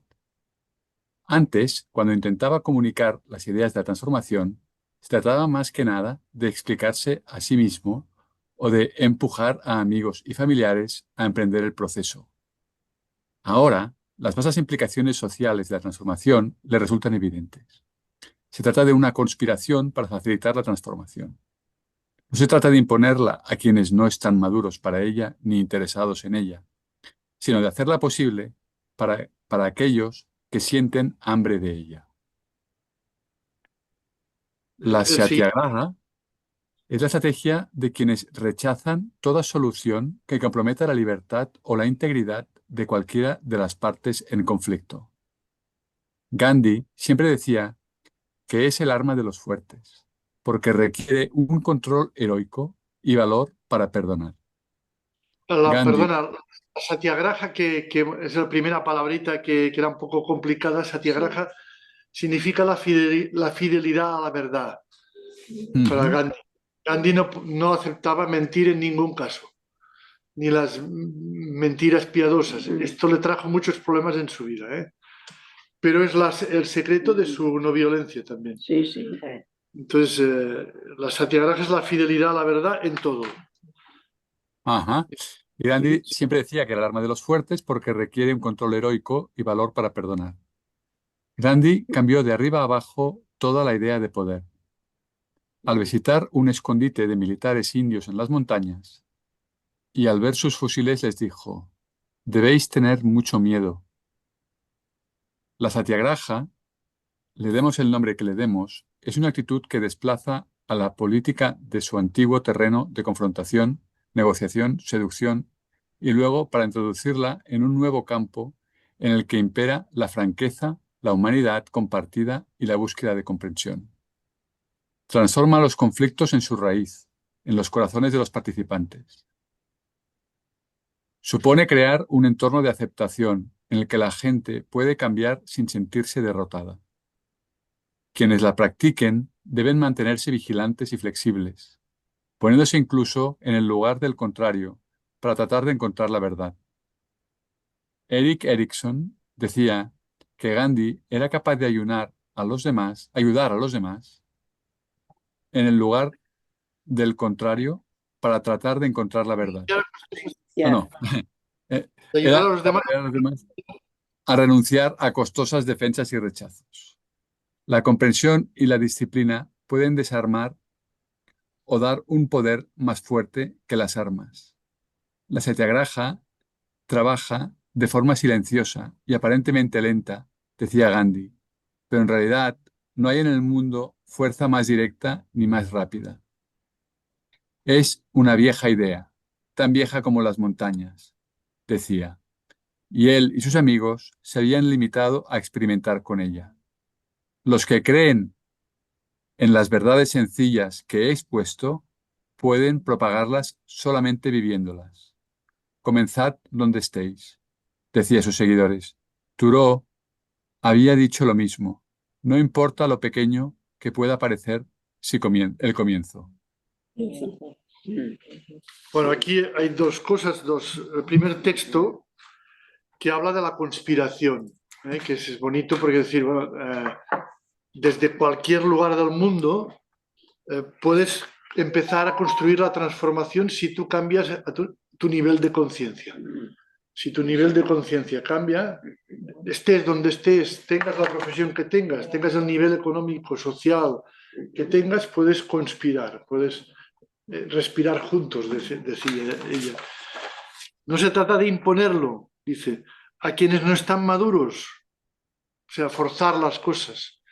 Antes, cuando intentaba comunicar las ideas de la transformación, se trataba más que nada de explicarse a sí mismo o de empujar a amigos y familiares a emprender el proceso. Ahora, las vastas implicaciones sociales de la transformación le resultan evidentes. Se trata de una conspiración para facilitar la transformación. No se trata de imponerla a quienes no están maduros para ella ni interesados en ella, sino de hacerla posible para aquellos que sienten hambre de ella. La satyagraha es la estrategia de quienes rechazan toda solución que comprometa la libertad o la integridad de cualquiera de las partes en conflicto. Gandhi siempre decía que es el arma de los fuertes, porque requiere un control heroico y valor para perdonar. Perdona, satyagraha, que es la primera palabrita que era un poco complicada. Satyagraha significa la fidelidad a la verdad. Para Gandhi. Gandhi no aceptaba mentir en ningún caso, ni las mentiras piadosas. Esto le trajo muchos problemas en su vida, ¿eh? Pero es el secreto de su no violencia también. Sí. Entonces, la satyagraha es la fidelidad a la verdad en todo. Ajá. Y Gandhi siempre decía que era el arma de los fuertes porque requiere un control heroico y valor para perdonar. Gandhi cambió de arriba a abajo toda la idea de poder. Al visitar un escondite de militares indios en las montañas y al ver sus fusiles les dijo: debéis tener mucho miedo. La satyagraha, le demos el nombre que le demos, es una actitud que desplaza a la política de su antiguo terreno de confrontación, negociación, seducción, y luego para introducirla en un nuevo campo en el que impera la franqueza, la humanidad compartida y la búsqueda de comprensión. Transforma los conflictos en su raíz, en los corazones de los participantes. Supone crear un entorno de aceptación en el que la gente puede cambiar sin sentirse derrotada. Quienes la practiquen deben mantenerse vigilantes y flexibles, poniéndose incluso en el lugar del contrario para tratar de encontrar la verdad. Erik Erikson decía que Gandhi era capaz de ayudar a los demás en el lugar del contrario para tratar de encontrar la verdad. Ya. No. De ayudar a los demás. A los demás a renunciar a costosas defensas y rechazos. La comprensión y la disciplina pueden desarmar o dar un poder más fuerte que las armas. La satyagraha trabaja de forma silenciosa y aparentemente lenta, decía Gandhi, pero en realidad no hay en el mundo fuerza más directa ni más rápida. Es una vieja idea, tan vieja como las montañas, decía, y él y sus amigos se habían limitado a experimentar con ella. Los que creen en las verdades sencillas que he expuesto pueden propagarlas solamente viviéndolas. Comenzad donde estéis, decía a sus seguidores. Thoreau había dicho lo mismo. No importa lo pequeño que pueda parecer el comienzo. Bueno, aquí hay dos cosas. El primer texto que habla de la conspiración, que es bonito porque decir, bueno, desde cualquier lugar del mundo puedes empezar a construir la transformación si tú cambias tu nivel de conciencia. Si tu nivel de conciencia cambia, estés donde estés, tengas la profesión que tengas el nivel económico, social que tengas, puedes conspirar, puedes respirar juntos, decía ella. No se trata de imponerlo, dice, a quienes no están maduros, o sea, forzar las cosas.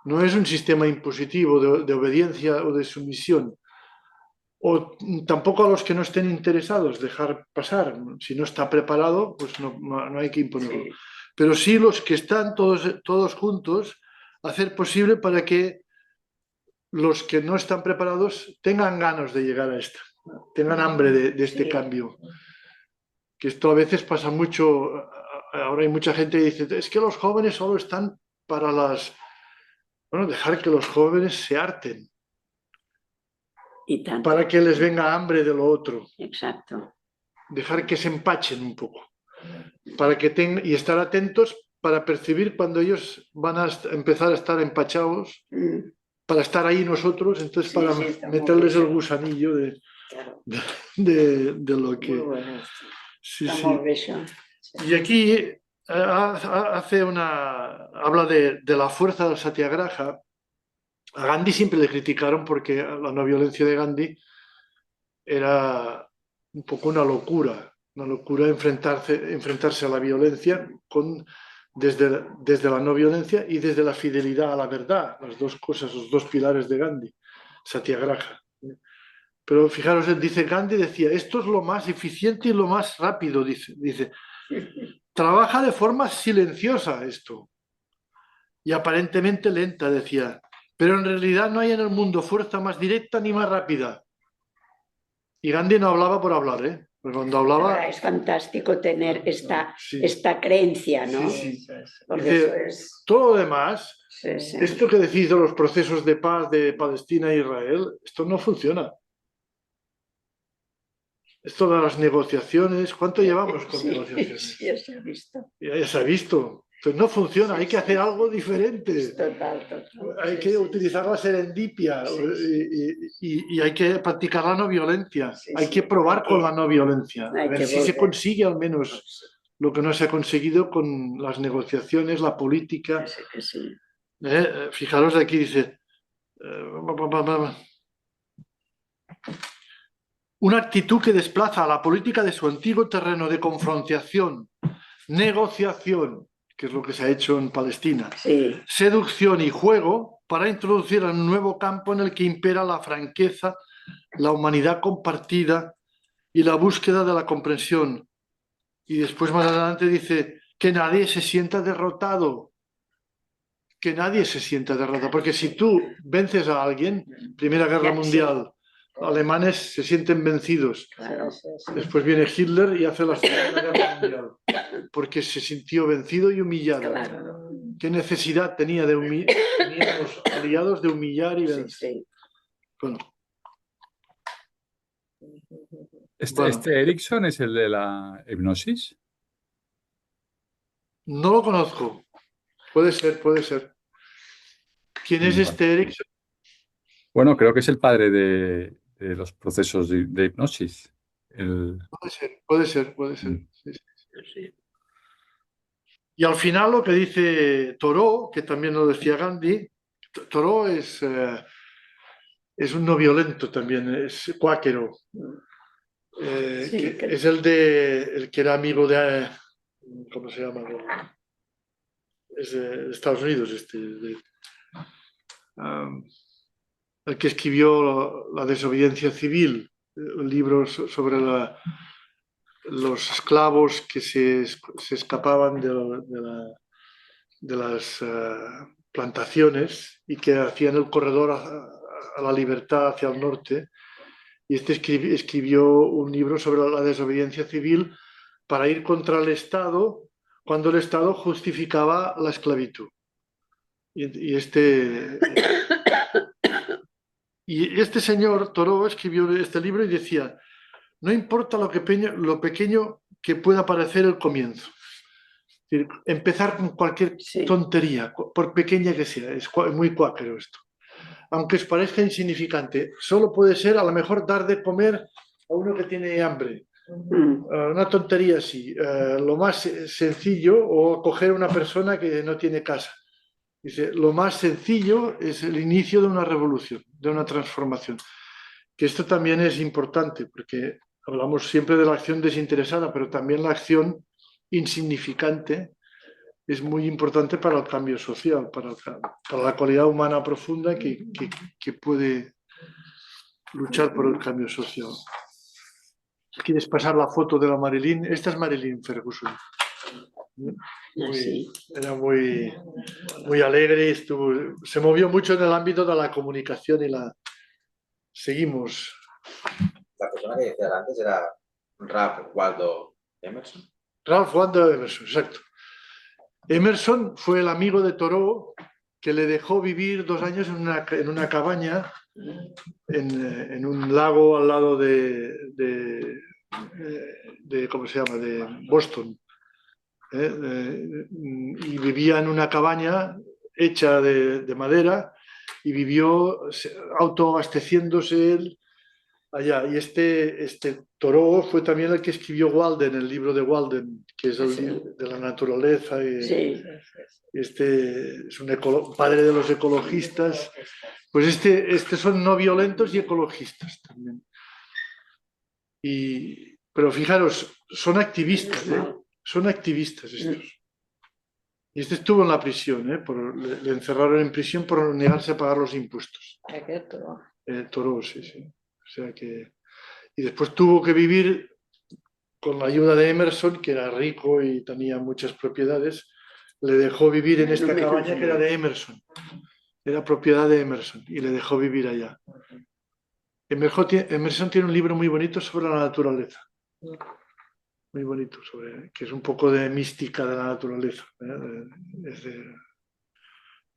No es un sistema impositivo de obediencia o de sumisión. O tampoco a los que no estén interesados, dejar pasar. Si no está preparado, pues no hay que imponerlo. Sí. Pero sí los que están todos juntos, hacer posible para que los que no están preparados tengan ganas de llegar a esto, tengan hambre de este cambio. Que esto a veces pasa mucho. Ahora hay mucha gente que dice, es que los jóvenes solo están para las... Bueno, dejar que los jóvenes se harten. Y tanto. Para que les venga hambre de lo otro. Exacto. Dejar que se empachen un poco. Para que y estar atentos para percibir cuando ellos van a empezar a estar empachados, para estar ahí nosotros, entonces para meterles el gusanillo de lo que... Bueno. Sí. Sí. Y aquí habla de la fuerza del satyagraha. A Gandhi siempre le criticaron porque la no violencia de Gandhi era un poco una locura enfrentarse a la violencia desde la no violencia y desde la fidelidad a la verdad, las dos cosas, los dos pilares de Gandhi, satyagraha. Pero fijaros, Gandhi decía, esto es lo más eficiente y lo más rápido, dice. Trabaja de forma silenciosa esto y aparentemente lenta, decía. Pero en realidad no hay en el mundo fuerza más directa ni más rápida. Y Gandhi no hablaba por hablar, ¿eh? Porque cuando hablaba... Es fantástico tener esta creencia, ¿no? Sí. Porque dice, todo lo demás, esto que decís de los procesos de paz de Palestina e Israel, esto no funciona. Esto de las negociaciones, ¿cuánto llevamos con negociaciones? Ya se ha visto. Ya se ha visto. Entonces no funciona, hay que hacer algo diferente. Total. Hay que utilizar la serendipia y hay que practicar la no violencia. Hay que probar con la no violencia. A ver si se consigue al menos lo que no se ha conseguido con las negociaciones, la política. Fijaros aquí, dice... Una actitud que desplaza a la política de su antiguo terreno de confrontación, negociación, que es lo que se ha hecho en Palestina, seducción y juego, para introducir un nuevo campo en el que impera la franqueza, la humanidad compartida y la búsqueda de la comprensión. Y después más adelante dice que nadie se sienta derrotado. que nadie se sienta derrotado, porque si tú vences a alguien, Primera Guerra Sí. Mundial, alemanes se sienten vencidos. Claro. Después viene Hitler y hace la Segunda Guerra Mundial, porque se sintió vencido y humillado. Claro. ¿Qué necesidad tenía tenían los aliados de humillar y Sí, vencer? sí. Bueno, Este, Bueno. este Erickson es el de la hipnosis. no lo conozco. Puede ser, puede ser. ¿Quién es Vale. este Erickson? Bueno, creo que es el padre de los procesos de hipnosis. Puede ser, puede ser, puede ser. Mm. Sí, sí, sí. Y al final lo que dice Thoreau, que también lo decía Gandhi, Thoreau es un no violento también, es cuáquero. Sí, que- Es el que era amigo de, ¿cómo se llama? Es de Estados Unidos, el que escribió La desobediencia civil, un libro sobre los esclavos que se escapaban de las plantaciones y que hacían el corredor a la libertad hacia el norte. Y escribió un libro sobre la desobediencia civil para ir contra el Estado cuando el Estado justificaba la esclavitud. Y este señor, Thoreau, escribió este libro y decía, no importa lo pequeño que pueda parecer el comienzo. Es decir, empezar con cualquier Sí. tontería, por pequeña que sea, es muy cuáquero esto. Aunque os parezca insignificante, solo puede ser a lo mejor dar de comer a uno que tiene hambre. Una tontería así, lo más sencillo, o acoger a una persona que no tiene casa. Dice, lo más sencillo es el inicio de una revolución, de una transformación. Que esto también es importante, porque hablamos siempre de la acción desinteresada, pero también la acción insignificante es muy importante para el cambio social, para la cualidad humana profunda que puede luchar por el cambio social. ¿Quieres pasar la foto de la Marilyn? Esta es Marilyn Ferguson. Sí. Era muy alegre, se movió mucho en el ámbito de la comunicación y la... Seguimos. La persona que decías antes era Ralph Waldo Emerson. Ralph Waldo Emerson, exacto. Emerson fue el amigo de Thoreau que le dejó vivir 2 años en una cabaña en un lago al lado de ¿cómo se llama? De Boston. Y vivía en una cabaña hecha de madera y vivió autoabasteciéndose él allá. Y este Thoreau fue también el que escribió Walden, el libro de Walden, que es el Sí. libro de la naturaleza. Y Sí. este es un padre de los ecologistas. Pues este son no violentos y ecologistas también. Pero fijaros, son activistas, ¿eh? Son activistas estos. Y este estuvo en la prisión, ¿eh? Le encerraron en prisión por negarse a pagar los impuestos. Aquest, o? Thoreau, sí, sí. O sea que... Y después tuvo que vivir con la ayuda de Emerson, que era rico y tenía muchas propiedades. Le dejó vivir en esta cabaña que era de Emerson. Era propiedad de Emerson y le dejó vivir allá. Emerson tiene un libro muy bonito sobre la naturaleza. Muy bonito, que es un poco de mística de la naturaleza.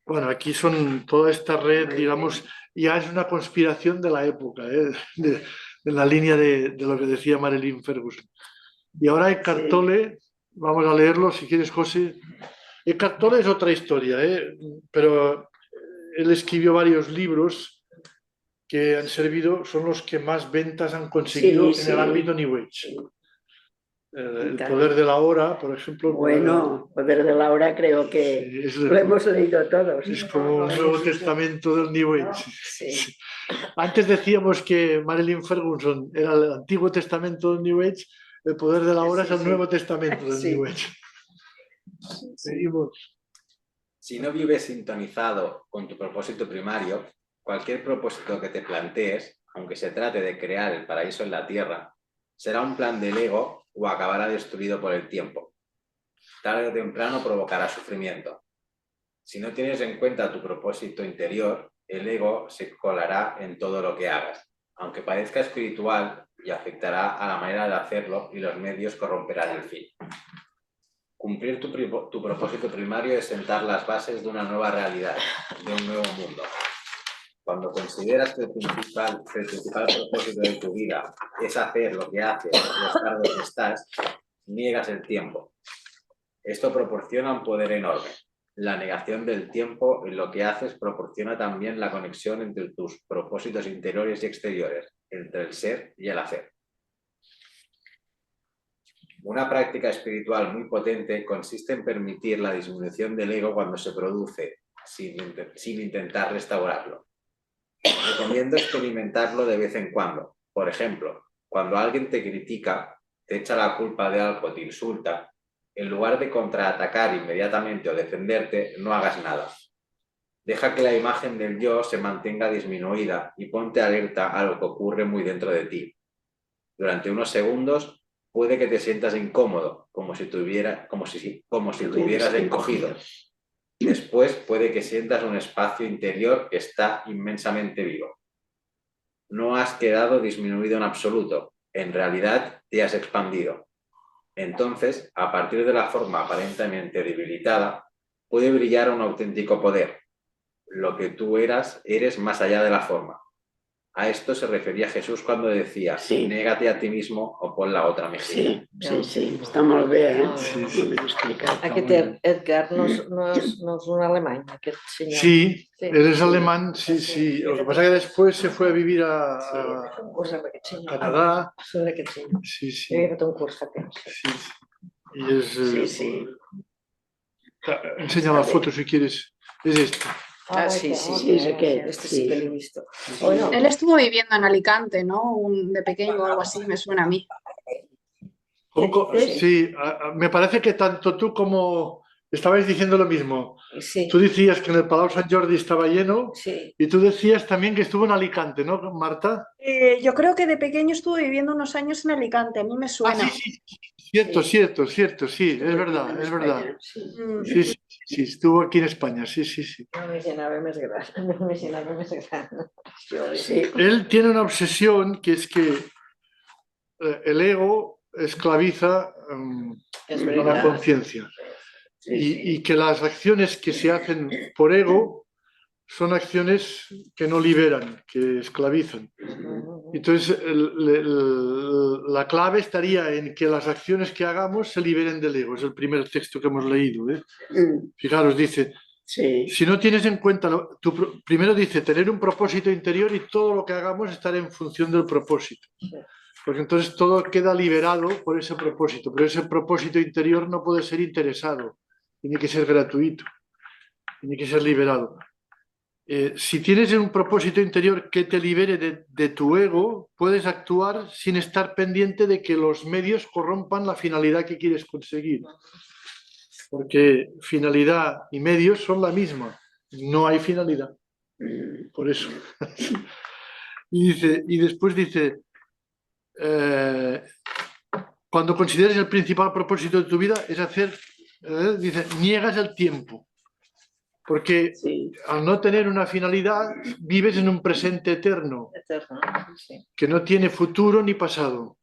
Bueno, aquí son toda esta red, digamos, ya es una conspiración de la época, de la línea de lo que decía Marilyn Ferguson. Y ahora Eckhart Tolle, vamos a leerlo si quieres, José. Eckhart Tolle es otra historia, pero él escribió varios libros que han servido, son los que más ventas han conseguido en el ámbito New Age. El poder de la hora, por ejemplo. Bueno, poder de la hora creo que lo hemos leído todos. Es como un Nuevo Testamento del New Age. Sí. Antes decíamos que Marilyn Ferguson era el Antiguo Testamento del New Age, el poder de la hora es el Nuevo Testamento del New Age. Seguimos. Si no vives sintonizado con tu propósito primario, cualquier propósito que te plantees, aunque se trate de crear el paraíso en la tierra, será un plan del ego o acabará destruido por el tiempo. Tarde o temprano provocará sufrimiento. Si no tienes en cuenta tu propósito interior, el ego se colará en todo lo que hagas, aunque parezca espiritual, y afectará a la manera de hacerlo y los medios corromperán el fin. Cumplir tu propósito primario es sentar las bases de una nueva realidad, de un nuevo mundo. Cuando consideras que el principal propósito de tu vida es hacer lo que haces y estar donde estás, niegas el tiempo. Esto proporciona un poder enorme. La negación del tiempo en lo que haces proporciona también la conexión entre tus propósitos interiores y exteriores, entre el ser y el hacer. Una práctica espiritual muy potente consiste en permitir la disminución del ego cuando se produce, sin intentar restaurarlo. Recomiendo experimentarlo de vez en cuando. Por ejemplo, cuando alguien te critica, te echa la culpa de algo, te insulta, en lugar de contraatacar inmediatamente o defenderte, no hagas nada. Deja que la imagen del yo se mantenga disminuida y ponte alerta a lo que ocurre muy dentro de ti. Durante unos segundos puede que te sientas incómodo, como si te hubieras encogido. Después puede que sientas un espacio interior que está inmensamente vivo. No has quedado disminuido en absoluto, en realidad te has expandido. Entonces, a partir de la forma aparentemente debilitada, puede brillar un auténtico poder. Lo que tú eres más allá de la forma. A esto se refería Jesús cuando decía, Sí. Négate a ti mismo o pon la otra mejilla. Sí, està molt bé, Sí, Molt ben explicat. Aquest Edgar no és un alemany, aquest senyor. Sí, Sí. él es alemán, sí. Lo que pasa es que después se fue a vivir a Un curs amb aquest senyor. Canadá. Sobre aquest senyor. Sí. Jo havia fet un curs fa temps. Sí. Y es... Sí. Enseña la foto si quieres. Es esta. Ah, sí. Sí, és aquest. Este sí que l'he vist. Él estuvo viviendo en Alicante, ¿no? De pequeño o algo así, me suena a mí. Sí, me parece que tanto tú como estabais diciendo lo mismo. Sí. Tú decías que en el Palau Sant Jordi estaba lleno Sí. y tú decías también que estuvo en Alicante, ¿no, Marta? Yo creo que de pequeño estuvo viviendo unos años en Alicante, a mí me suena. Sí. Cierto, sí, es verdad. Mm. Sí, estuvo aquí en España, sí. No m'imaginava més gran. Sí. Él tiene una obsesión que es que el ego esclaviza És la veritat. conciencia y que las acciones que se hacen por ego son acciones que no liberan, que esclavizan. Entonces, la clave estaría en que las acciones que hagamos se liberen del ego. Es el primer texto que hemos leído. Fijaros, dice, Sí. si no tienes en cuenta, primero dice, tener un propósito interior y todo lo que hagamos estar en función del propósito. Porque entonces todo queda liberado por ese propósito. Pero ese propósito interior no puede ser interesado, tiene que ser gratuito, tiene que ser liberado. Si tienes un propósito interior que te libere de tu ego, puedes actuar sin estar pendiente de que los medios corrompan la finalidad que quieres conseguir. Porque finalidad y medios son la misma. No hay finalidad. Por eso. Y después dice, cuando consideres el principal propósito de tu vida es hacer, dice, niegas el tiempo. Porque al no tener una finalidad, vives en un presente eterno, que no tiene futuro ni pasado.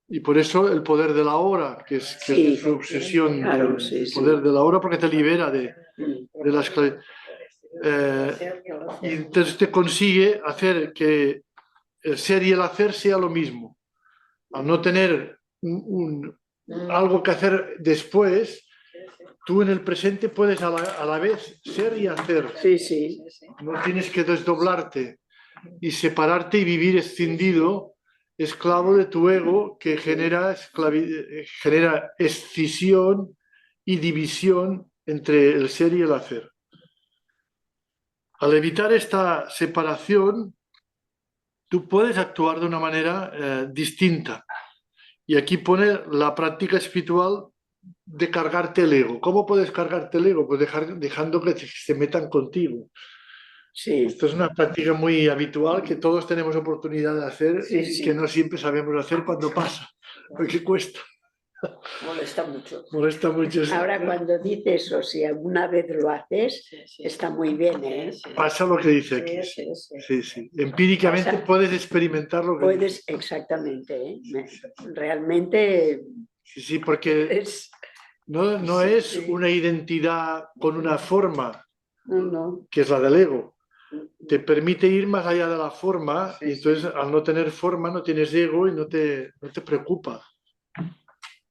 Y por eso el poder de la hora, que es su obsesión, claro, el poder de la hora, porque te libera de la esclavitud. Y entonces te consigue hacer que el ser y el hacer sea lo mismo. Al no tener algo que hacer después, tú en el presente puedes a la vez ser y hacer. Sí. No tienes que desdoblarte y separarte y vivir escindido, esclavo de tu ego que genera escisión y división entre el ser y el hacer. Al evitar esta separación, tú puedes actuar de una manera distinta. Y aquí pone la práctica espiritual de cargarte el ego. ¿Cómo puedes cargarte el ego? Pues dejando que se metan contigo. Sí. Esto es una práctica muy habitual que todos tenemos oportunidad de hacer y que no siempre sabemos hacer cuando pasa, porque cuesta. Molesta mucho. Molesta mucho. Ahora cuando dices eso, si alguna vez lo haces, Sí, sí. está muy bien, ¿eh? Sí, sí. Pasa lo que dice aquí. Sí, sí, sí. Sí, sí. Empíricamente Pasa. puedes experimentar lo que Puedes, dice. exactamente, ¿eh? Realmente Sí, sí, porque es... no Sí, es sí. una identidad con una forma, No. que es la del ego. Te permite ir más allá de la forma Sí, y entonces sí. al no tener forma no tienes ego y no te preocupa.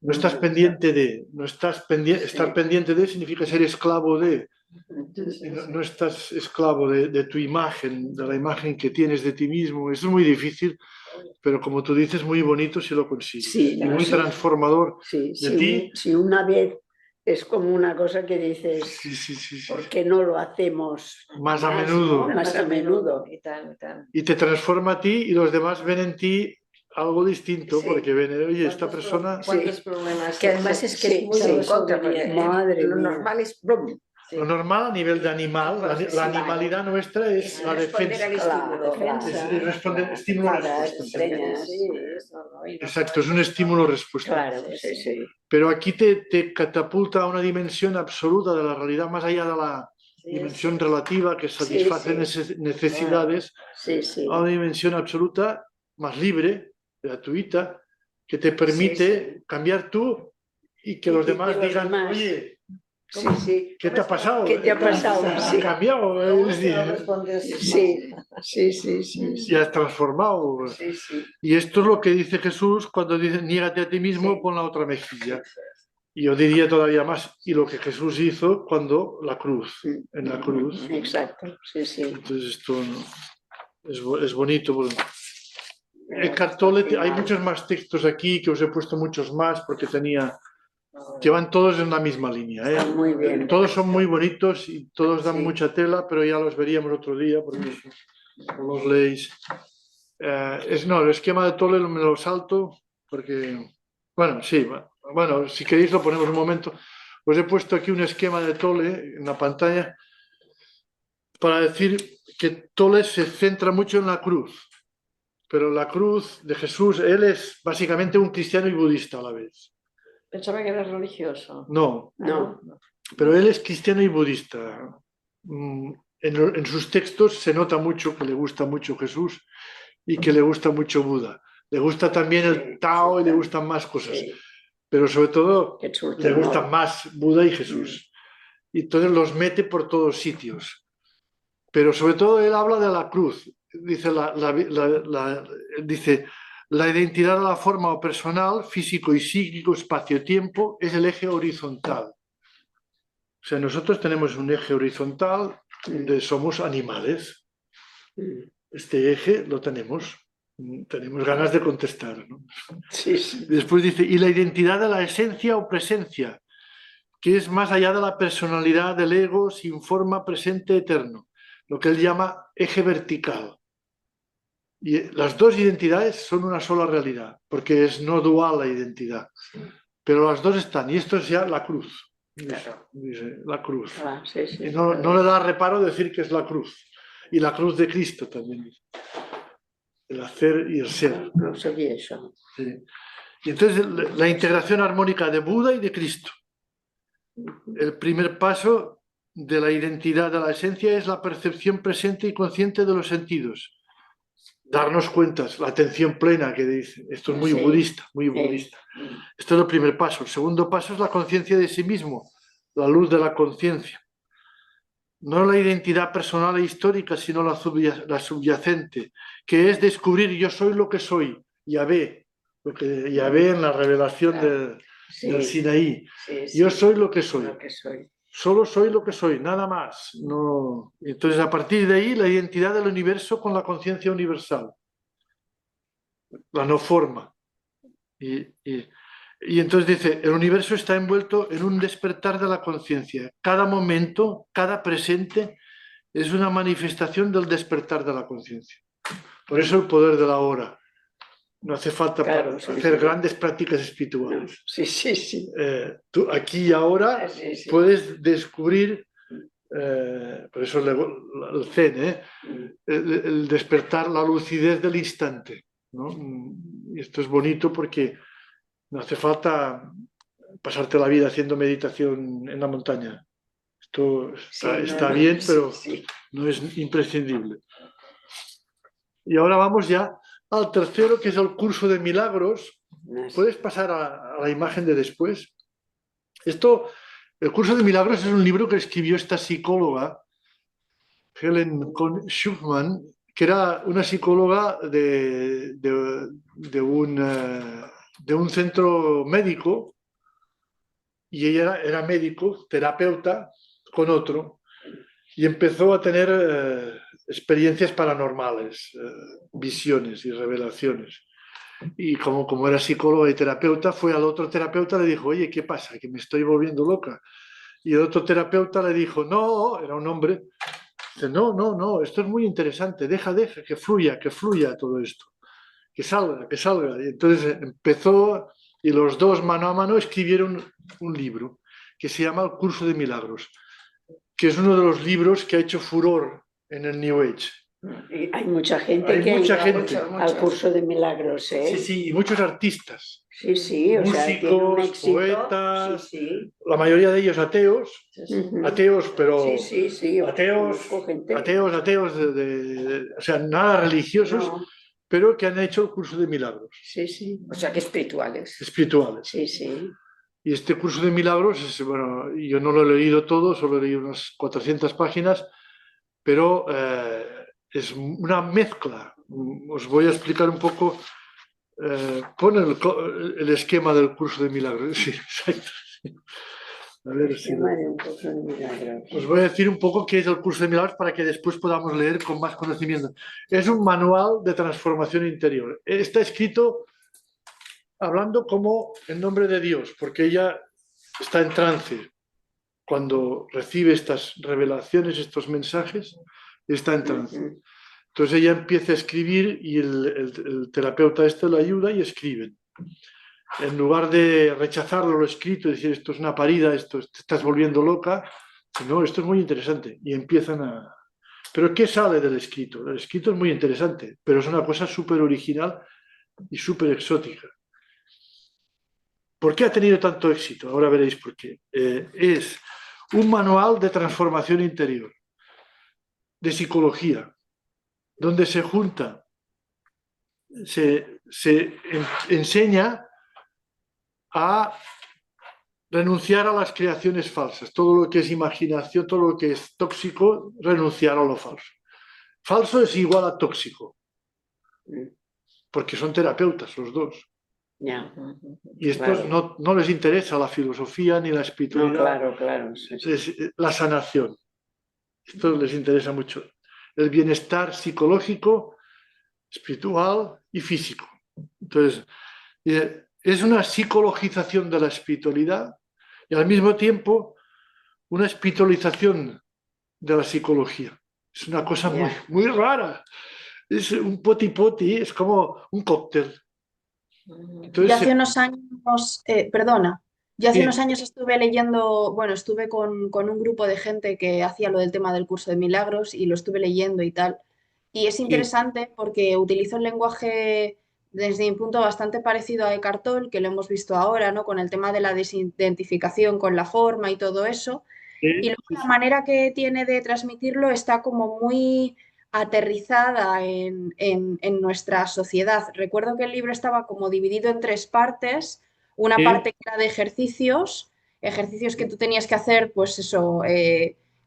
No estás pendiente de, no estás pendiente, estar pendiente de significa ser esclavo de, y no estás esclavo de tu imagen, de la imagen que tienes de ti mismo. Eso es muy difícil, pero como tú dices, muy bonito si lo consigues. Sí, Y muy sí. transformador Sí, de ti. si una vez es como una cosa que dices, Sí, sí, sí, sí. ¿por qué no lo hacemos Más a menudo. ¿no? Más a menudo. Y tal, y tal. Y te transforma a ti y los demás ven en ti algo distinto, Sí. porque ven, oye, esta ¿Cuántos persona... ¿Cuántos problemas? Que además es que Sí, es muy sí. en contra, porque Madre lo mía. normal es brum. Lo normal a nivel de animal, la animalidad nuestra es la responder al defensa. estímulo. Es responder, estímulo-respuesta. Te extrañas. Sí, eso, ¿no? Y no Exacto, es un sabes estímulo-respuesta. Claro, sí, sí. Pero aquí te catapulta a una dimensión absoluta de la realidad, más allá de la Sí, dimensión sí. relativa que satisface Sí. necesidades, Sí, sí. a una dimensión absoluta, más libre, gratuita, que te permite Sí, cambiar tú y que Y los que demás los digan, demás- oye, Sí, sí. ¿qué te ha pasado? ¿Qué te ha pasado? Has Sí. cambiado, ¿Cómo es es que no decir, respondes? Sí, sí, sí, sí. y has transformado. Sí, sí. Y esto es lo que dice Jesús cuando dice, niégate a ti mismo, Sí. pon la otra mejilla. Y yo diría todavía más, y lo que Jesús hizo cuando la cruz, en la cruz. Exacto, sí, sí. Entonces esto es bonito. Bueno. Eckhart Tolle, hay muchos más textos aquí que os he puesto muchos más porque que van todos en la misma línea. ¿eh? Está muy bien. Todos son muy bonitos y todos dan Sí. mucha tela, pero ya los veríamos otro día porque no los leéis. No, el esquema de Tolle me lo salto porque, bueno, sí, bueno, si queréis lo ponemos un momento. Os he puesto aquí un esquema de Tolle en la pantalla para decir que Tolle se centra mucho en la cruz. Pero la cruz de Jesús, él es básicamente un cristiano y budista a la vez. Pensaba que era religioso. No, No. pero él es cristiano y budista. En sus textos se nota mucho que le gusta mucho Jesús y que le gusta mucho Buda. Le gusta también el Tao y le gustan más cosas. Sí. Pero sobre todo Que surten le gustan molt. más Buda y Jesús. Y entonces los mete por todos sitios. Pero sobre todo él habla de la cruz. Dice dice, la identidad de la forma o personal, físico y psíquico, espacio-tiempo, es el eje horizontal. O sea, nosotros tenemos un eje horizontal donde somos animales. Este eje lo tenemos. Tenemos ganas de contestar, ¿no? Sí, sí. Después dice, y la identidad de la esencia o presencia, que es más allá de la personalidad del ego, sin forma, presente, eterno. Lo que él llama eje vertical. Y las dos identidades son una sola realidad, porque es no dual la identidad. Pero las dos están, y esto es ya la cruz. Dice, la cruz. Ah, sí, sí. Y no le da reparo decir que es la cruz. Y la cruz de Cristo también. Dice. El hacer y el ser. No sabía eso. Sí. Y entonces la integración armónica de Buda y de Cristo. El primer paso de la identidad de la esencia es la percepción presente y consciente de los sentidos. Darnos cuentas, la atención plena que dice. Esto es muy Sí. budista, muy budista. Esto es el primer paso. El segundo paso es la conciencia de sí mismo, la luz de la conciencia. No la identidad personal e histórica, sino la subyacente, que es descubrir yo soy lo que soy, Yahvé, lo que Yahvé en la revelación del Sinaí. Sí, sí. Yo soy lo que soy. Lo que soy. Solo soy lo que soy, nada más. No. Entonces, a partir de ahí, la identidad del universo con la conciencia universal. La no forma. Y entonces dice, el universo está envuelto en un despertar de la conciencia. Cada momento, cada presente, es una manifestación del despertar de la conciencia. Por eso el poder de la hora. No hace falta hacer grandes prácticas espirituales. Sí, sí, sí. Tú aquí y ahora puedes descubrir, por eso el Zen, el despertar la lucidez del instante, ¿no? Y esto es bonito porque No hace falta pasarte la vida haciendo meditación en la montaña. Esto está bien, pero no es imprescindible. Y ahora vamos ya al tercero, que es el curso de milagros. ¿Puedes pasar a la imagen de después? El curso de milagros es un libro que escribió esta psicóloga, Helen Schucman, que era una psicóloga de un centro médico, y ella era médico, terapeuta, con otro, y empezó a tener experiencias paranormales, visiones y revelaciones. Y como era psicóloga y terapeuta, fue al otro terapeuta y le dijo, oye, ¿qué pasa? Que me estoy volviendo loca. Y el otro terapeuta le dijo, no, era un hombre, dice, no, esto es muy interesante, deja, que fluya todo esto, que salga. Y entonces empezó, y los dos mano a mano escribieron un libro que se llama El Curso de Milagros, que es uno de los libros que ha hecho furor en el New Age. Y hay mucha gente Hay que mucha ha gente. ido al curso de milagros, ¿eh? Sí, y muchos artistas. Sí, o sea, tiene un Músicos, éxito. poetas, Sí. la mayoría de ellos ateos, pero Sí, ateos, conozco gente. ateos o sea, nada religiosos, No, pero que han hecho el curso de milagros sí. O sea, que espirituales. espirituales. Sí. Y este curso de milagros, bueno, yo no lo he leído todo, solo he leído unas 400 páginas, pero es una mezcla. Os voy a explicar un poco. Pon el esquema del curso de milagros. Sí, exacto. A ver si Un curso de milagros. os voy a decir un poco qué es el curso de milagros para que después podamos leer con más conocimiento. Es un manual de transformación interior. Está escrito hablando como en nombre de Dios, porque ella está en trance. Cuando recibe estas revelaciones, estos mensajes, está en trance. Entonces ella empieza a escribir y el terapeuta le ayuda y escriben. En lugar de rechazarlo lo escrito y decir esto es una parida, esto te estás volviendo loca, no, esto es muy interesante. Y empiezan a... ¿Pero qué sale del escrito? El escrito es muy interesante, pero es una cosa súper original y súper exótica. ¿Por qué ha tenido tanto éxito? Ahora veréis por qué. Es un manual de transformación interior, de psicología, donde se junta, se enseña a renunciar a las creaciones falsas, todo lo que es imaginación, todo lo que es tóxico, renunciar a lo falso. Falso es igual a tóxico, porque son terapeutas los dos. Ya. Y estos no les interesa la filosofía ni la espiritualidad. No, claro. Es la sanación. Esto les interesa mucho. El bienestar psicológico, espiritual y físico. Entonces, es una psicologización de la espiritualidad y al mismo tiempo una espiritualización de la psicología. Es una cosa muy rara. Es un poti, es como un cóctel. Entonces, Yo hace unos años, perdona, yo hace Sí. unos años estuve leyendo, bueno, estuve con un grupo de gente que hacía lo del tema del curso de milagros y lo estuve leyendo y tal. Y es interesante porque utilizo un lenguaje desde mi punto bastante parecido a Eckhart Tolle, que lo hemos visto ahora, ¿no? Con el tema de la desidentificación con la forma y todo eso. Y luego la manera que tiene de transmitirlo está como muy aterrizada en nuestra sociedad. Recuerdo que el libro estaba como dividido en tres partes. Una parte que era de ejercicios que tú tenías que hacer, pues eso,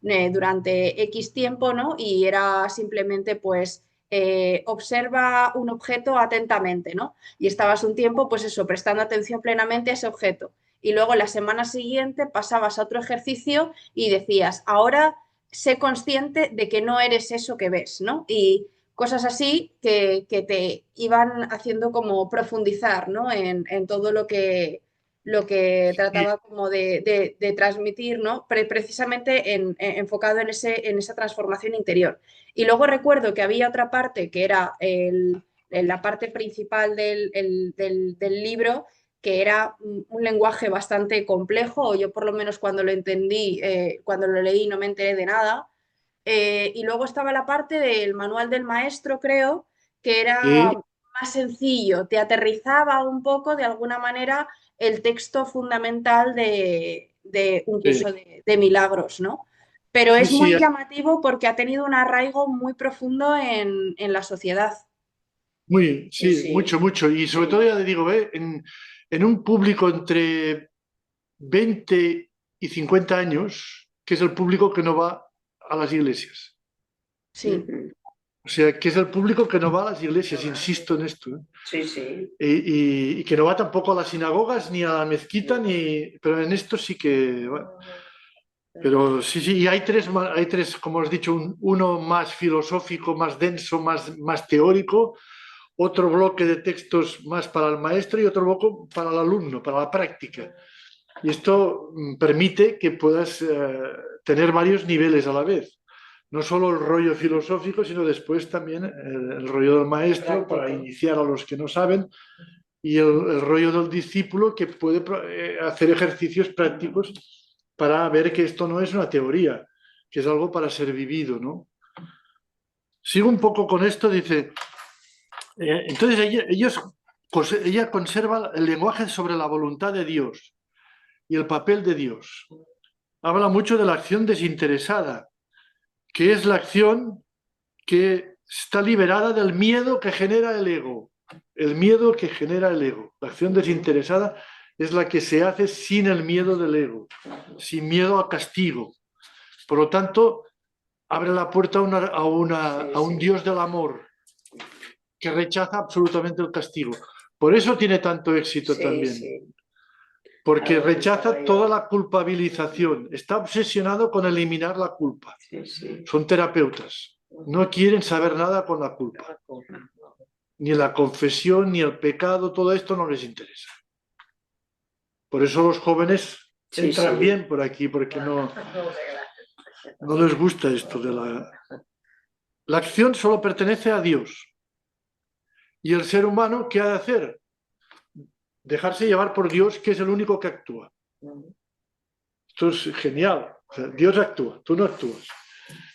durante X tiempo, ¿no? Y era simplemente, pues, observa un objeto atentamente, ¿no? Y estabas un tiempo, pues eso, prestando atención plenamente a ese objeto. Y luego la semana siguiente pasabas a otro ejercicio y decías, ahora sé consciente de que no eres eso que ves, ¿no? Y cosas así que te iban haciendo como profundizar, ¿no? En todo lo que trataba como de transmitir, ¿no? Precisamente enfocado en esa transformación interior. Y luego recuerdo que había otra parte que era la parte principal del libro, que era un lenguaje bastante complejo, o yo por lo menos cuando lo entendí, cuando lo leí no me enteré de nada. Y luego estaba la parte del manual del maestro, creo, que era más sencillo, te aterrizaba un poco de alguna manera el texto fundamental de un curso de milagros, ¿no? Pero Sí, es sí, muy llamativo porque ha tenido un arraigo muy profundo en la sociedad. Sí, sí, sí. mucho, mucho. Y sobre Sí. todo, ya te digo, en un público entre 20 y 50 años, que es el público que no va a las iglesias. Sí, Ujú. O sea, que es el público que no va a las iglesias, insisto en esto, ¿eh? Sí, sí. Y que no va tampoco a las sinagogas ni a la mezquita, pero en esto sí que... bueno. Pero sí, sí, y hay tres, como has dicho, uno más filosófico, más denso, más teórico, otro bloque de textos más para el maestro y otro bloque para el alumno, para la práctica. Y esto permite que puedas tener varios niveles a la vez. No solo el rollo filosófico, sino después también el rollo del maestro para iniciar a los que no saben y el rollo del discípulo que puede hacer ejercicios prácticos para ver que esto no es una teoría, que es algo para ser vivido, ¿no? Sigo un poco con esto, dice, entonces ella conserva el lenguaje sobre la voluntad de Dios y el papel de Dios. Habla mucho de la acción desinteresada, que es la acción que está liberada del miedo que genera el ego. El miedo que genera el ego. La acción desinteresada es la que se hace sin el miedo del ego, sin miedo al castigo. Por lo tanto, abre la puerta a un Dios del amor que rechaza absolutamente el castigo. Por eso tiene tanto éxito Sí, también. sí. Porque Algo rechaza pensaba yo. toda la culpabilización. Está obsesionado con eliminar la culpa. Sí, sí. Son terapeutas. No quieren saber nada con la culpa. Ni la confesión, ni el pecado, todo esto no les interesa. Por eso los jóvenes Sí, entran sí. bien por aquí, porque no les gusta esto de la... La acción solo pertenece a Dios. ¿Y el ser humano qué ha de hacer? Dejarse llevar por Dios, que es el único que actúa. Esto es genial. O sea, Dios actúa, tú no actúas.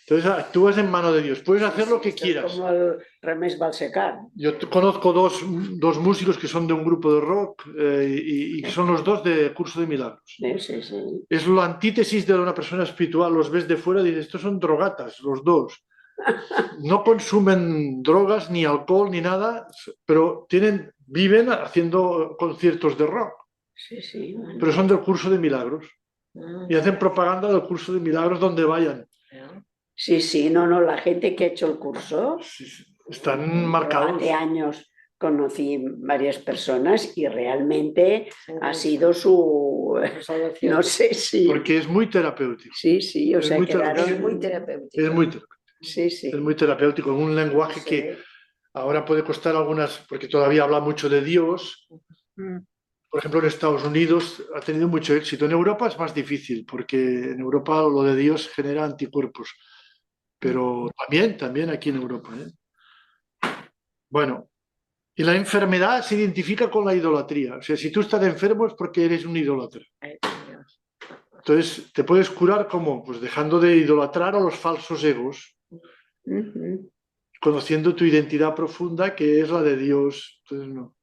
Entonces actúas en mano de Dios. Puedes hacer lo que Esto es quieras. como el Remés Balsecar. Yo conozco dos músicos que son de un grupo de rock y son los dos de Curso de Milagros. Sí, sí, sí. Es la antítesis de una persona espiritual. Los ves de fuera y dices, estos son drogatas, los dos. No consumen drogas, ni alcohol, ni nada, pero viven haciendo conciertos de rock. Sí, sí. Bueno. Pero son del Curso de Milagros. Y hacen propaganda del Curso de Milagros donde vayan. Sí, sí, no, la gente que ha hecho el curso, Están yo marcados. hace años conocí varias personas y realmente ha sido su, no sé si, Porque es muy terapéutico. sí, sí, o Es sea, muy quedaron Es muy terapéutico. Es muy terapéutico. Sí, sí. Es muy terapéutico, en un lenguaje Sí. que ahora puede costar algunas, porque todavía habla mucho de Dios. Por ejemplo, en Estados Unidos ha tenido mucho éxito. En Europa es más difícil, porque en Europa lo de Dios genera anticuerpos. Pero también aquí en Europa, ¿eh? Bueno, y la enfermedad se identifica con la idolatría. O sea, si tú estás enfermo es porque eres un idólatra. Entonces, ¿te puedes curar cómo? Pues dejando de idolatrar a los falsos egos, Ujú. conociendo tu identidad profunda, que es la de Dios. Entonces, no.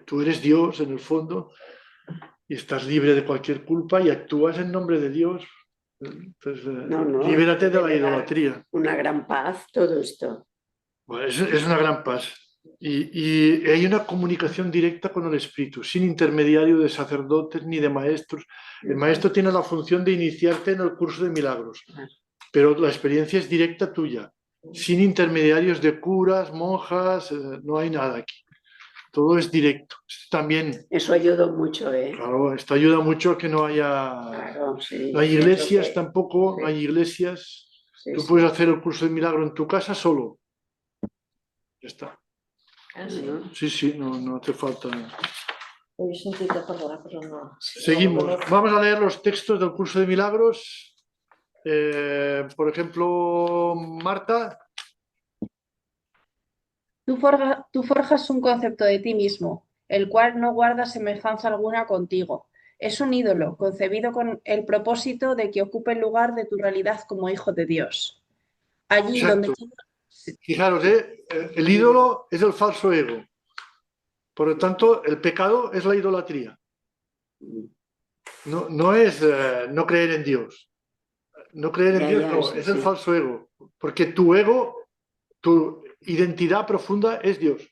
Tú eres Dios en el fondo y estás libre de cualquier culpa y actúas en nombre de Dios. Entonces, No, libérate de la debe dar idolatría. una gran paz todo esto. Bueno, es una gran paz. Y hay una comunicación directa con el Espíritu, sin intermediario de sacerdotes ni de maestros. El maestro tiene la función de iniciarte en el curso de milagros, pero la experiencia es directa tuya, sin intermediarios de curas, monjas, no hay nada aquí. Todo es directo. También, Eso ayudó mucho, ¿eh? claro, esto ayuda mucho a que no haya... Claro, sí. No hay iglesias Eso que- tampoco, sí. no hay iglesias. Sí, Tú sí. puedes hacer el curso de milagro en tu casa solo. Ya está. ¿No? Sí, sí, no hace falta. He sentit a parlar, però no. Seguimos. Vamos a leer los textos del curso de milagros. Por ejemplo, Marta. Tú forjas un concepto de ti mismo, el cual no guarda semejanza alguna contigo. Es un ídolo concebido con el propósito de que ocupe el lugar de tu realidad como hijo de Dios. Allí Exacto. donde... Fijaros, el ídolo es el falso ego. Por lo tanto, el pecado es la idolatría. No es no creer en Dios. No creer en Dios, no, es el falso ego. Porque tu ego, tu identidad profunda es Dios.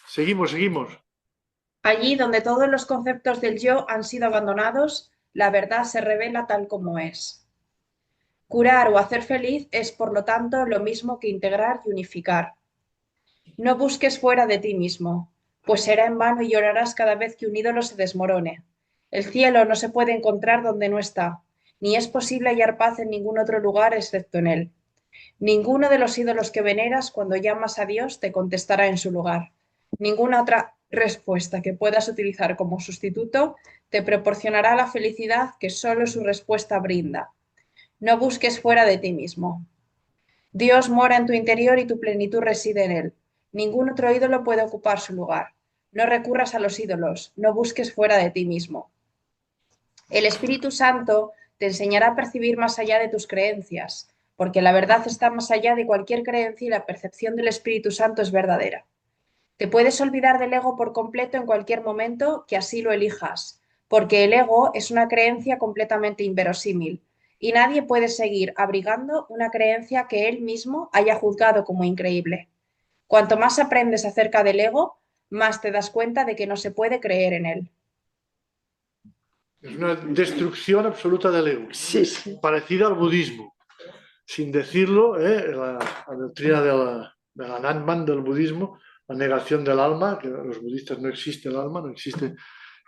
Seguimos. Allí donde todos los conceptos del yo han sido abandonados, la verdad se revela tal como es. Curar o hacer feliz es, por lo tanto, lo mismo que integrar y unificar. No busques fuera de ti mismo, pues será en vano y llorarás cada vez que un ídolo se desmorone. El cielo no se puede encontrar donde no está, ni es posible hallar paz en ningún otro lugar excepto en él. Ninguno de los ídolos que veneras cuando llamas a Dios te contestará en su lugar. Ninguna otra respuesta que puedas utilizar como sustituto te proporcionará la felicidad que solo su respuesta brinda. No busques fuera de ti mismo. Dios mora en tu interior y tu plenitud reside en él. Ningún otro ídolo puede ocupar su lugar. No recurras a los ídolos, no busques fuera de ti mismo. El Espíritu Santo te enseñará a percibir más allá de tus creencias, porque la verdad está más allá de cualquier creencia y la percepción del Espíritu Santo es verdadera. Te puedes olvidar del ego por completo en cualquier momento que así lo elijas, porque el ego es una creencia completamente inverosímil y nadie puede seguir abrigando una creencia que él mismo haya juzgado como increíble. Cuanto más aprendes acerca del ego, más te das cuenta de que no se puede creer en él. Es una destrucción absoluta del ego, parecida al budismo. Sin decirlo, la doctrina de la Nanman del budismo, la negación del alma, que los budistas no existe el alma, no existe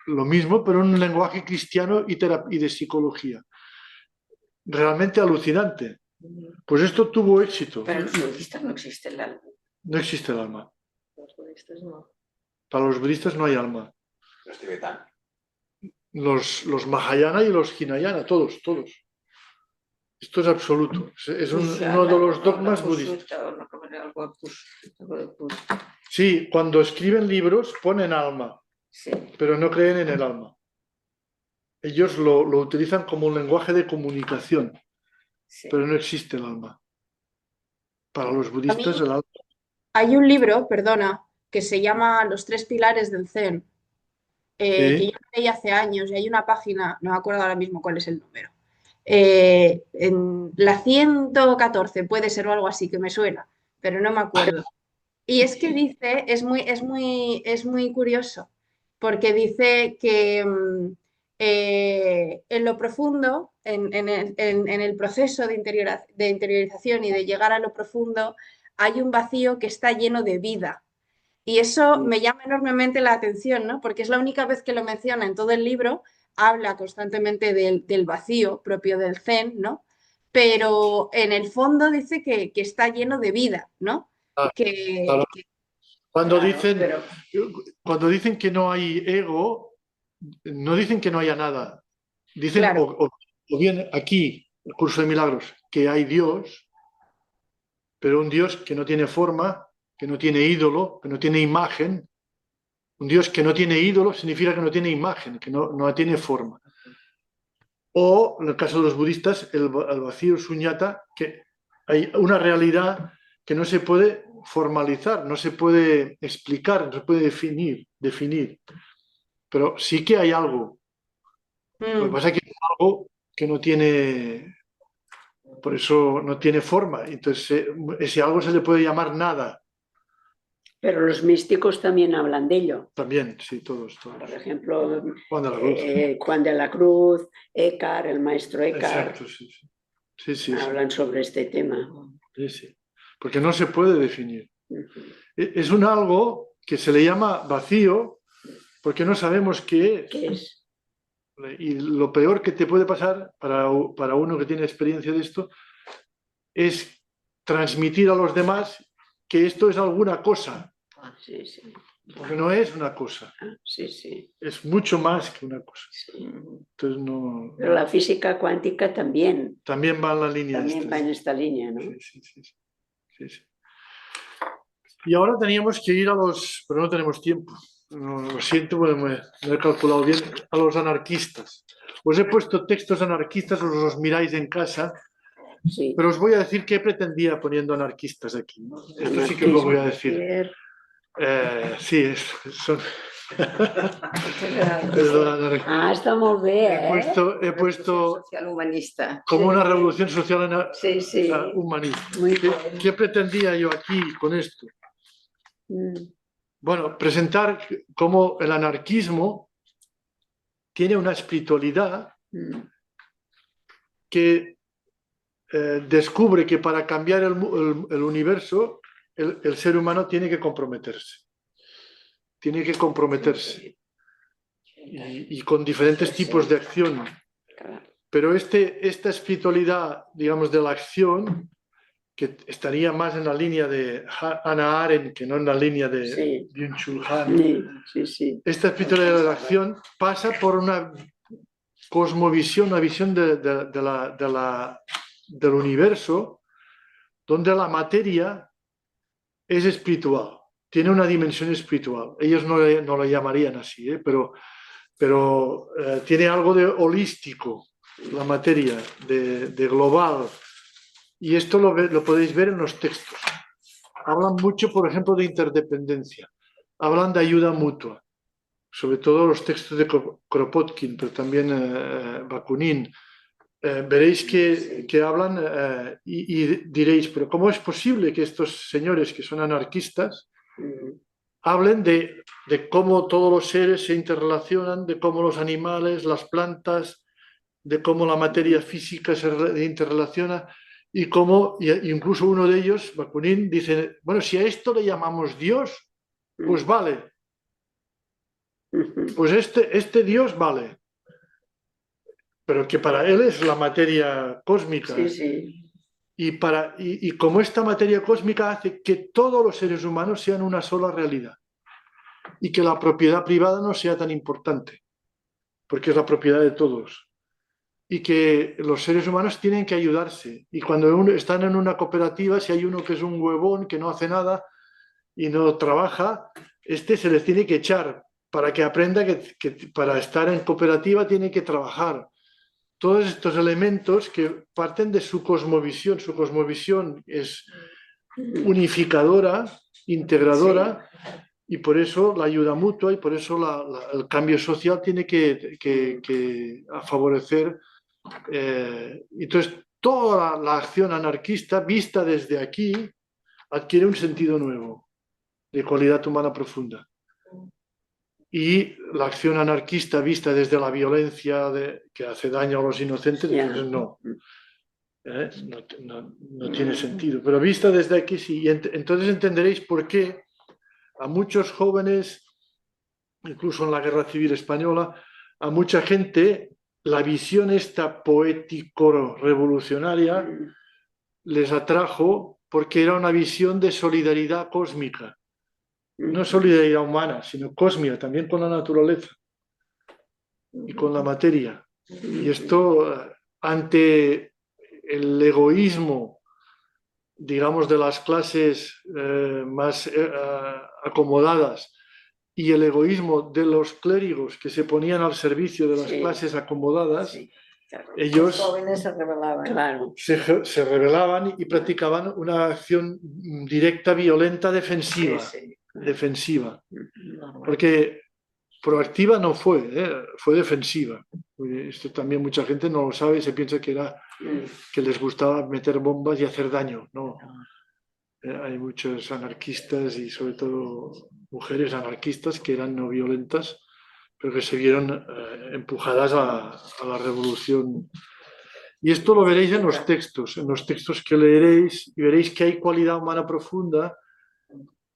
lo mismo, pero en un lenguaje cristiano y de psicología. Realmente alucinante. Pues esto tuvo éxito. Para los budistas no existe el alma. No existe el alma. Los budistas no. Para los budistas no hay alma. Los tibetanos. Los Mahayana y los Hinayana, todos. Esto es absoluto. Es uno de los dogmas budistas. Sí, cuando escriben libros ponen alma, Sí. pero no creen en el alma. Ellos lo utilizan como un lenguaje de comunicación, Sí. pero no existe el alma. Para los budistas el alma. Hay un libro, perdona, que se llama Los tres pilares del Zen, que yo leí hace años y hay una página, no me acuerdo ahora mismo cuál es el número, en la 114 puede ser o algo así que me suena, pero no me acuerdo. Y es que dice, es muy curioso, porque dice que en lo profundo, en el proceso de interiorización y de llegar a lo profundo, hay un vacío que está lleno de vida. Y eso me llama enormemente la atención, ¿no? Porque es la única vez que lo menciona en todo el libro, habla constantemente del vacío propio del Zen, ¿no? Pero en el fondo dice que está lleno de vida, ¿no? Claro. Cuando dicen que no hay ego, no dicen que no haya nada. Dicen, claro. o bien aquí, el curso de milagros, que hay Dios, pero un Dios que no tiene forma, que no tiene ídolo, que no tiene imagen. Un Dios que no tiene ídolo significa que no tiene imagen, que no tiene forma. O, en el caso de los budistas, el vacío suñata, que hay una realidad que no se puede formalizar, no se puede explicar, no se puede definir. Pero sí que hay algo. Lo que pasa es que es algo que no tiene, por eso no tiene forma. Entonces, ese algo se le puede llamar nada. Pero los místicos también hablan de ello. También, sí, todos. Por ejemplo, Juan de la Cruz. Juan de la Cruz, Eckhart, el maestro Eckhart. Exacto, sí. Hablan sobre este tema. Sí. Porque no se puede definir. Es un algo que se le llama vacío porque no sabemos qué es. ¿Qué es? Y lo peor que te puede pasar para uno que tiene experiencia de esto es transmitir a los demás que esto es alguna cosa. Sí. Porque no es una cosa. Sí. Es mucho más que una cosa. Sí. Entonces no. Pero la física cuántica también. También va en la línea. También va en esta línea, ¿no? Sí. Y ahora teníamos que ir pero no tenemos tiempo. No, lo siento, me he calculado bien, a los anarquistas. Os he puesto textos anarquistas, os los miráis en casa, Sí. pero os voy a decir qué pretendía poniendo anarquistas aquí. Esto sí que os lo voy a decir. Sí, son... Perdona, Està molt bé, he puesto Social humanista. como Sí. una revolución social Sí, sí. humanista. Muy ¿Qué, bien. qué pretendía yo aquí con esto? Bueno, presentar cómo el anarquismo tiene una espiritualidad que descubre que para cambiar el universo, el ser humano tiene que comprometerse. Tiene que comprometerse. Y con diferentes tipos de acción. Pero esta espiritualidad, digamos, de la acción, que estaría más en la línea de Hannah Arendt que no en la línea de Byung-Chul Han. Sí. Esta espiritualidad de la acción pasa por una cosmovisión, una visión del universo, donde la materia es espiritual, tiene una dimensión espiritual. Ellos no lo llamarían así, pero tiene algo de holístico, la materia, de global. Y esto lo podéis ver en los textos. Hablan mucho, por ejemplo, de interdependencia. Hablan de ayuda mutua. Sobre todo los textos de Kropotkin, pero también Bakunin. Veréis que hablan y diréis, pero ¿cómo es posible que estos señores que son anarquistas hablen de cómo todos los seres se interrelacionan, de cómo los animales, las plantas, de cómo la materia física se interrelaciona y cómo, incluso uno de ellos, Bakunin, dice, bueno, si a esto le llamamos Dios, pues vale, pues este Dios vale, pero que para él es la materia cósmica. Sí. Y como esta materia cósmica hace que todos los seres humanos sean una sola realidad y que la propiedad privada no sea tan importante, porque es la propiedad de todos. Y que los seres humanos tienen que ayudarse. Y cuando están en una cooperativa, si hay uno que es un huevón, que no hace nada y no trabaja, se les tiene que echar para que aprenda que para estar en cooperativa tiene que trabajar. Todos estos elementos que parten de su cosmovisión es unificadora, integradora, y por eso la ayuda mutua y por eso el cambio social tiene que favorecer. Entonces, toda la acción anarquista vista desde aquí adquiere un sentido nuevo de cualidad humana profunda. Y la acción anarquista vista desde la violencia que hace daño a los inocentes, pues no. No tiene sentido. Pero vista desde aquí sí. Y entonces entenderéis por qué a muchos jóvenes, incluso en la Guerra Civil Española, a mucha gente, la visión esta poético-revolucionaria les atrajo porque era una visión de solidaridad cósmica. No solidaridad humana, sino cósmica, también con la naturaleza y con la materia. Y esto, ante el egoísmo, digamos, de las clases más acomodadas y el egoísmo de los clérigos que se ponían al servicio de las clases acomodadas, ellos Los jóvenes se rebelaban. Claro. se rebelaban y practicaban una acción directa, violenta, defensiva. Defensiva. Porque proactiva no fue, fue defensiva. Esto también mucha gente no lo sabe y se piensa que les gustaba meter bombas y hacer daño. No. Hay muchos anarquistas y sobre todo mujeres anarquistas que eran no violentas, pero que se vieron empujadas a la revolución. Y esto lo veréis en los textos que leeréis y veréis que hay cualidad humana profunda.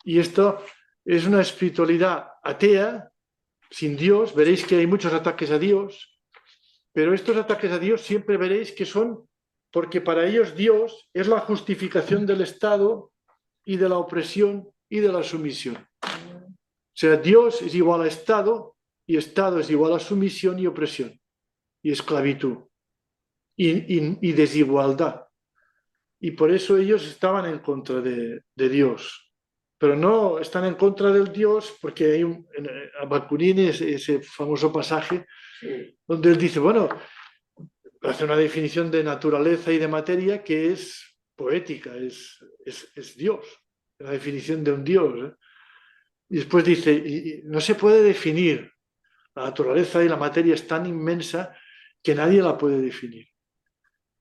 Y esto es una espiritualidad atea, sin Dios. Veréis que hay muchos ataques a Dios, pero estos ataques a Dios siempre veréis que son porque para ellos Dios es la justificación del Estado y de la opresión y de la sumisión. O sea, Dios es igual a Estado y Estado es igual a sumisión y opresión y esclavitud y desigualdad. Y por eso ellos estaban en contra de Dios. Pero no están en contra del Dios porque hay a Bakunin ese famoso pasaje donde él dice, bueno, hace una definición de naturaleza y de materia que es poética, es Dios, la definición de un Dios. Y después dice, y no se puede definir. La naturaleza y la materia es tan inmensa que nadie la puede definir,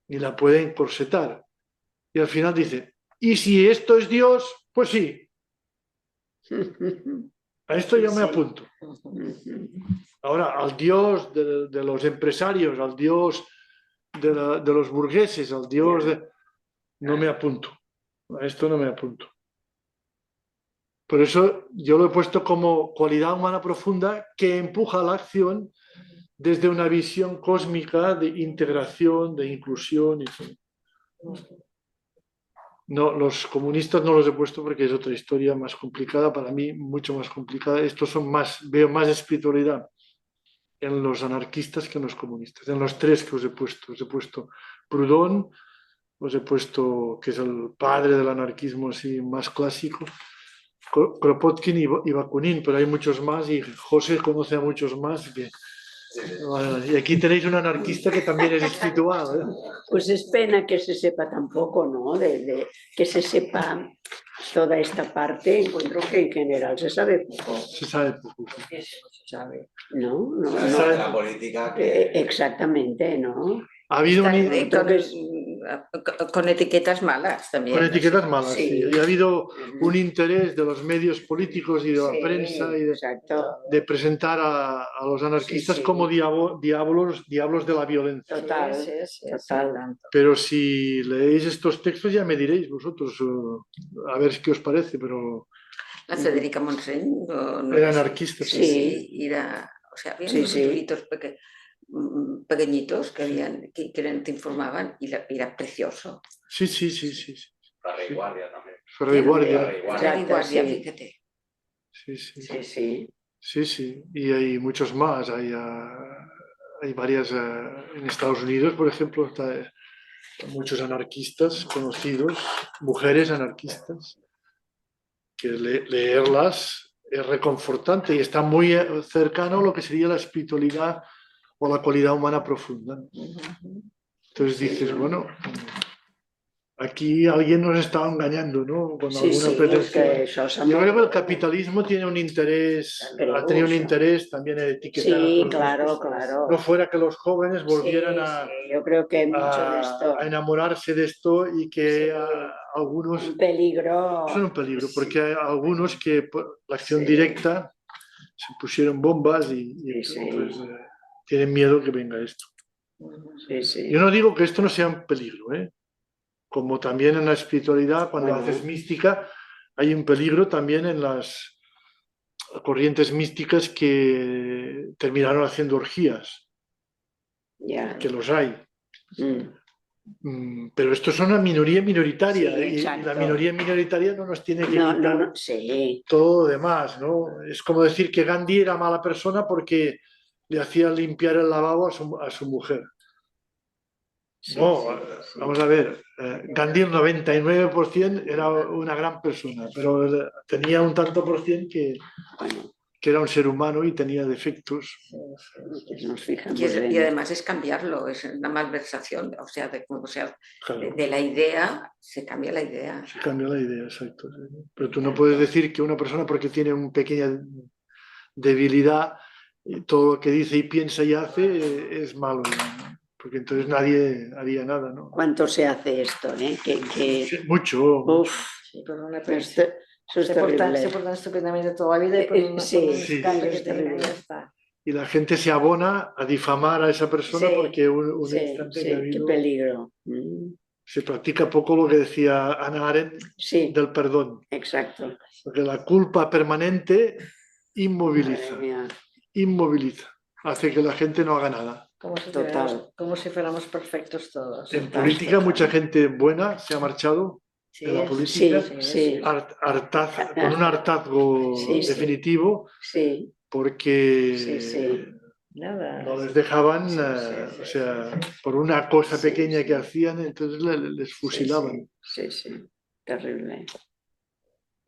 ni la puede encorsetar. Y al final dice, y si esto es Dios, pues sí, a esto yo me apunto. Ahora, al Dios de los empresarios, al Dios de los burgueses, al Dios de... No me apunto. A esto no me apunto. Por eso yo lo he puesto como cualidad humana profunda que empuja a la acción desde una visión cósmica de integración, de inclusión y todo. No, los comunistas no los he puesto porque es otra historia más complicada, para mí mucho más complicada. Estos son más, veo más espiritualidad en los anarquistas que en los comunistas. En los tres que os he puesto Proudhon, os he puesto, que es el padre del anarquismo así más clásico, Kropotkin y Bakunin, pero hay muchos más y José conoce a muchos más. Bueno, y aquí tenéis un anarquista que también es espiritual, ¿eh? Pues es pena que se sepa tampoco, ¿no? Que se sepa toda esta parte. Encuentro que en general se sabe poco. Se sabe poco. Se sabe. No, no, Se no. sabe la política que... Exactamente, ¿no? Ha habido Entonces, con etiquetas malas también. con ¿no? etiquetas malas, Sí. sí. Y ha habido un interés de los medios políticos y de la Sí, prensa y exacto. de presentar a los anarquistas Sí, sí. como diablos de la violencia. Total, total. Pero si leéis estos textos ya me diréis vosotros, a ver qué os parece, pero La Federica Montseny no era era anarquista. Sí. Sí, era, o sea, había Sí, unos sí. libritos pequeñitos que te informaban y era precioso. Sí. Ferrer y Guardia también. Ferrer y Guardia. Ferrer y Guardia. Ferrer y Guardia, sí. fíjate. Sí. Y hay muchos más. Hay varias en Estados Unidos, por ejemplo, muchos anarquistas conocidos, mujeres anarquistas, que leerlas es reconfortante y está muy cercano a lo que sería la espiritualidad o la cualidad humana profunda. Entonces dices, bueno, aquí alguien nos está engañando, ¿no? Con Sí, alguna sí, pretensión. es que eso es Yo creo que el capitalismo tiene un interés, ha tenido un interés también en etiquetar a Sí, todos claro, estos. claro. No fuera que los jóvenes volvieran Sí, yo creo que hay mucho de esto. a enamorarse de esto y que algunos Un peligro. son un peligro, porque hay algunos que por la acción Sí. directa se pusieron bombas y Sí. entonces, tienen miedo que venga esto. Sí. Yo no digo que esto no sea un peligro, ¿eh? Como también en la espiritualidad, cuando Bueno. haces mística, hay un peligro también en las corrientes místicas que terminaron haciendo orgías, Ya. que los hay. Mm. Pero esto es una minoría minoritaria, Sí, y exacto. la minoría minoritaria no nos tiene que No, quitar sí. todo lo demás, ¿no? Es como decir que Gandhi era mala persona porque le hacía limpiar el lavabo a su mujer. No, vamos a ver, Gandhi el 99% era una gran persona, pero tenía un tanto por cien que era un ser humano y tenía defectos. Nos fijamos Y en... además es cambiarlo, es una malversación, o sea, Claro. de la idea se cambia la idea. Se cambia la idea, exacto. Pero tú no puedes decir que una persona, porque tiene una pequeña debilidad, todo lo que dice y piensa y hace es malo, ¿no? Porque entonces nadie haría nada, ¿no? ¿Cuánto se hace esto, eh? Sí, mucho. Uf, Sí, pero una esto es se terrible. portan estupendamente toda la vida y por unos Sí, cambios es que tengan terrible. ya está. Y la gente se abona a difamar a esa persona Sí, porque un Sí, instante que ha qué habido, peligro. se practica poco lo que decía Hannah Arendt Sí, del perdón. exacto. Porque la culpa permanente inmoviliza, Madre mía. inmoviliza, hace que la gente no haga nada. Total. Como si fuéramos perfectos todos. En política mucha gente buena se ha marchado Sí, de la sí, política Sí. con un hartazgo Sí. definitivo Sí, porque Sí. Nada. no les dejaban, Sí. o sea, por una cosa Sí, pequeña sí. que hacían, entonces les fusilaban. Sí. Terrible.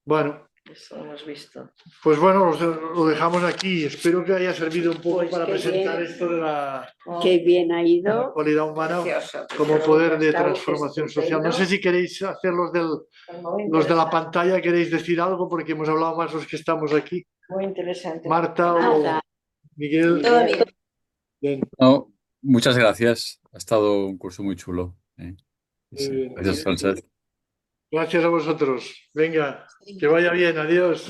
Bueno, Eso lo hemos visto. Pues bueno, lo dejamos aquí. Espero que haya servido un poco Pues para qué presentar bien. esto de la Qué bien ha ido. cualidad humana Precioso, como precioso. poder de Está transformación social. No estupendo. sé si queréis hacer los de la Interesante. pantalla, queréis decir algo, porque hemos hablado más los que estamos aquí. Muy interesante. Marta o Marta. Miguel. Miguel. Bien. No, muchas gracias. Ha estado un curso muy chulo. Muy bien. Gracias, Francesc. Gracias a vosotros. Venga, que vaya bien. Adiós.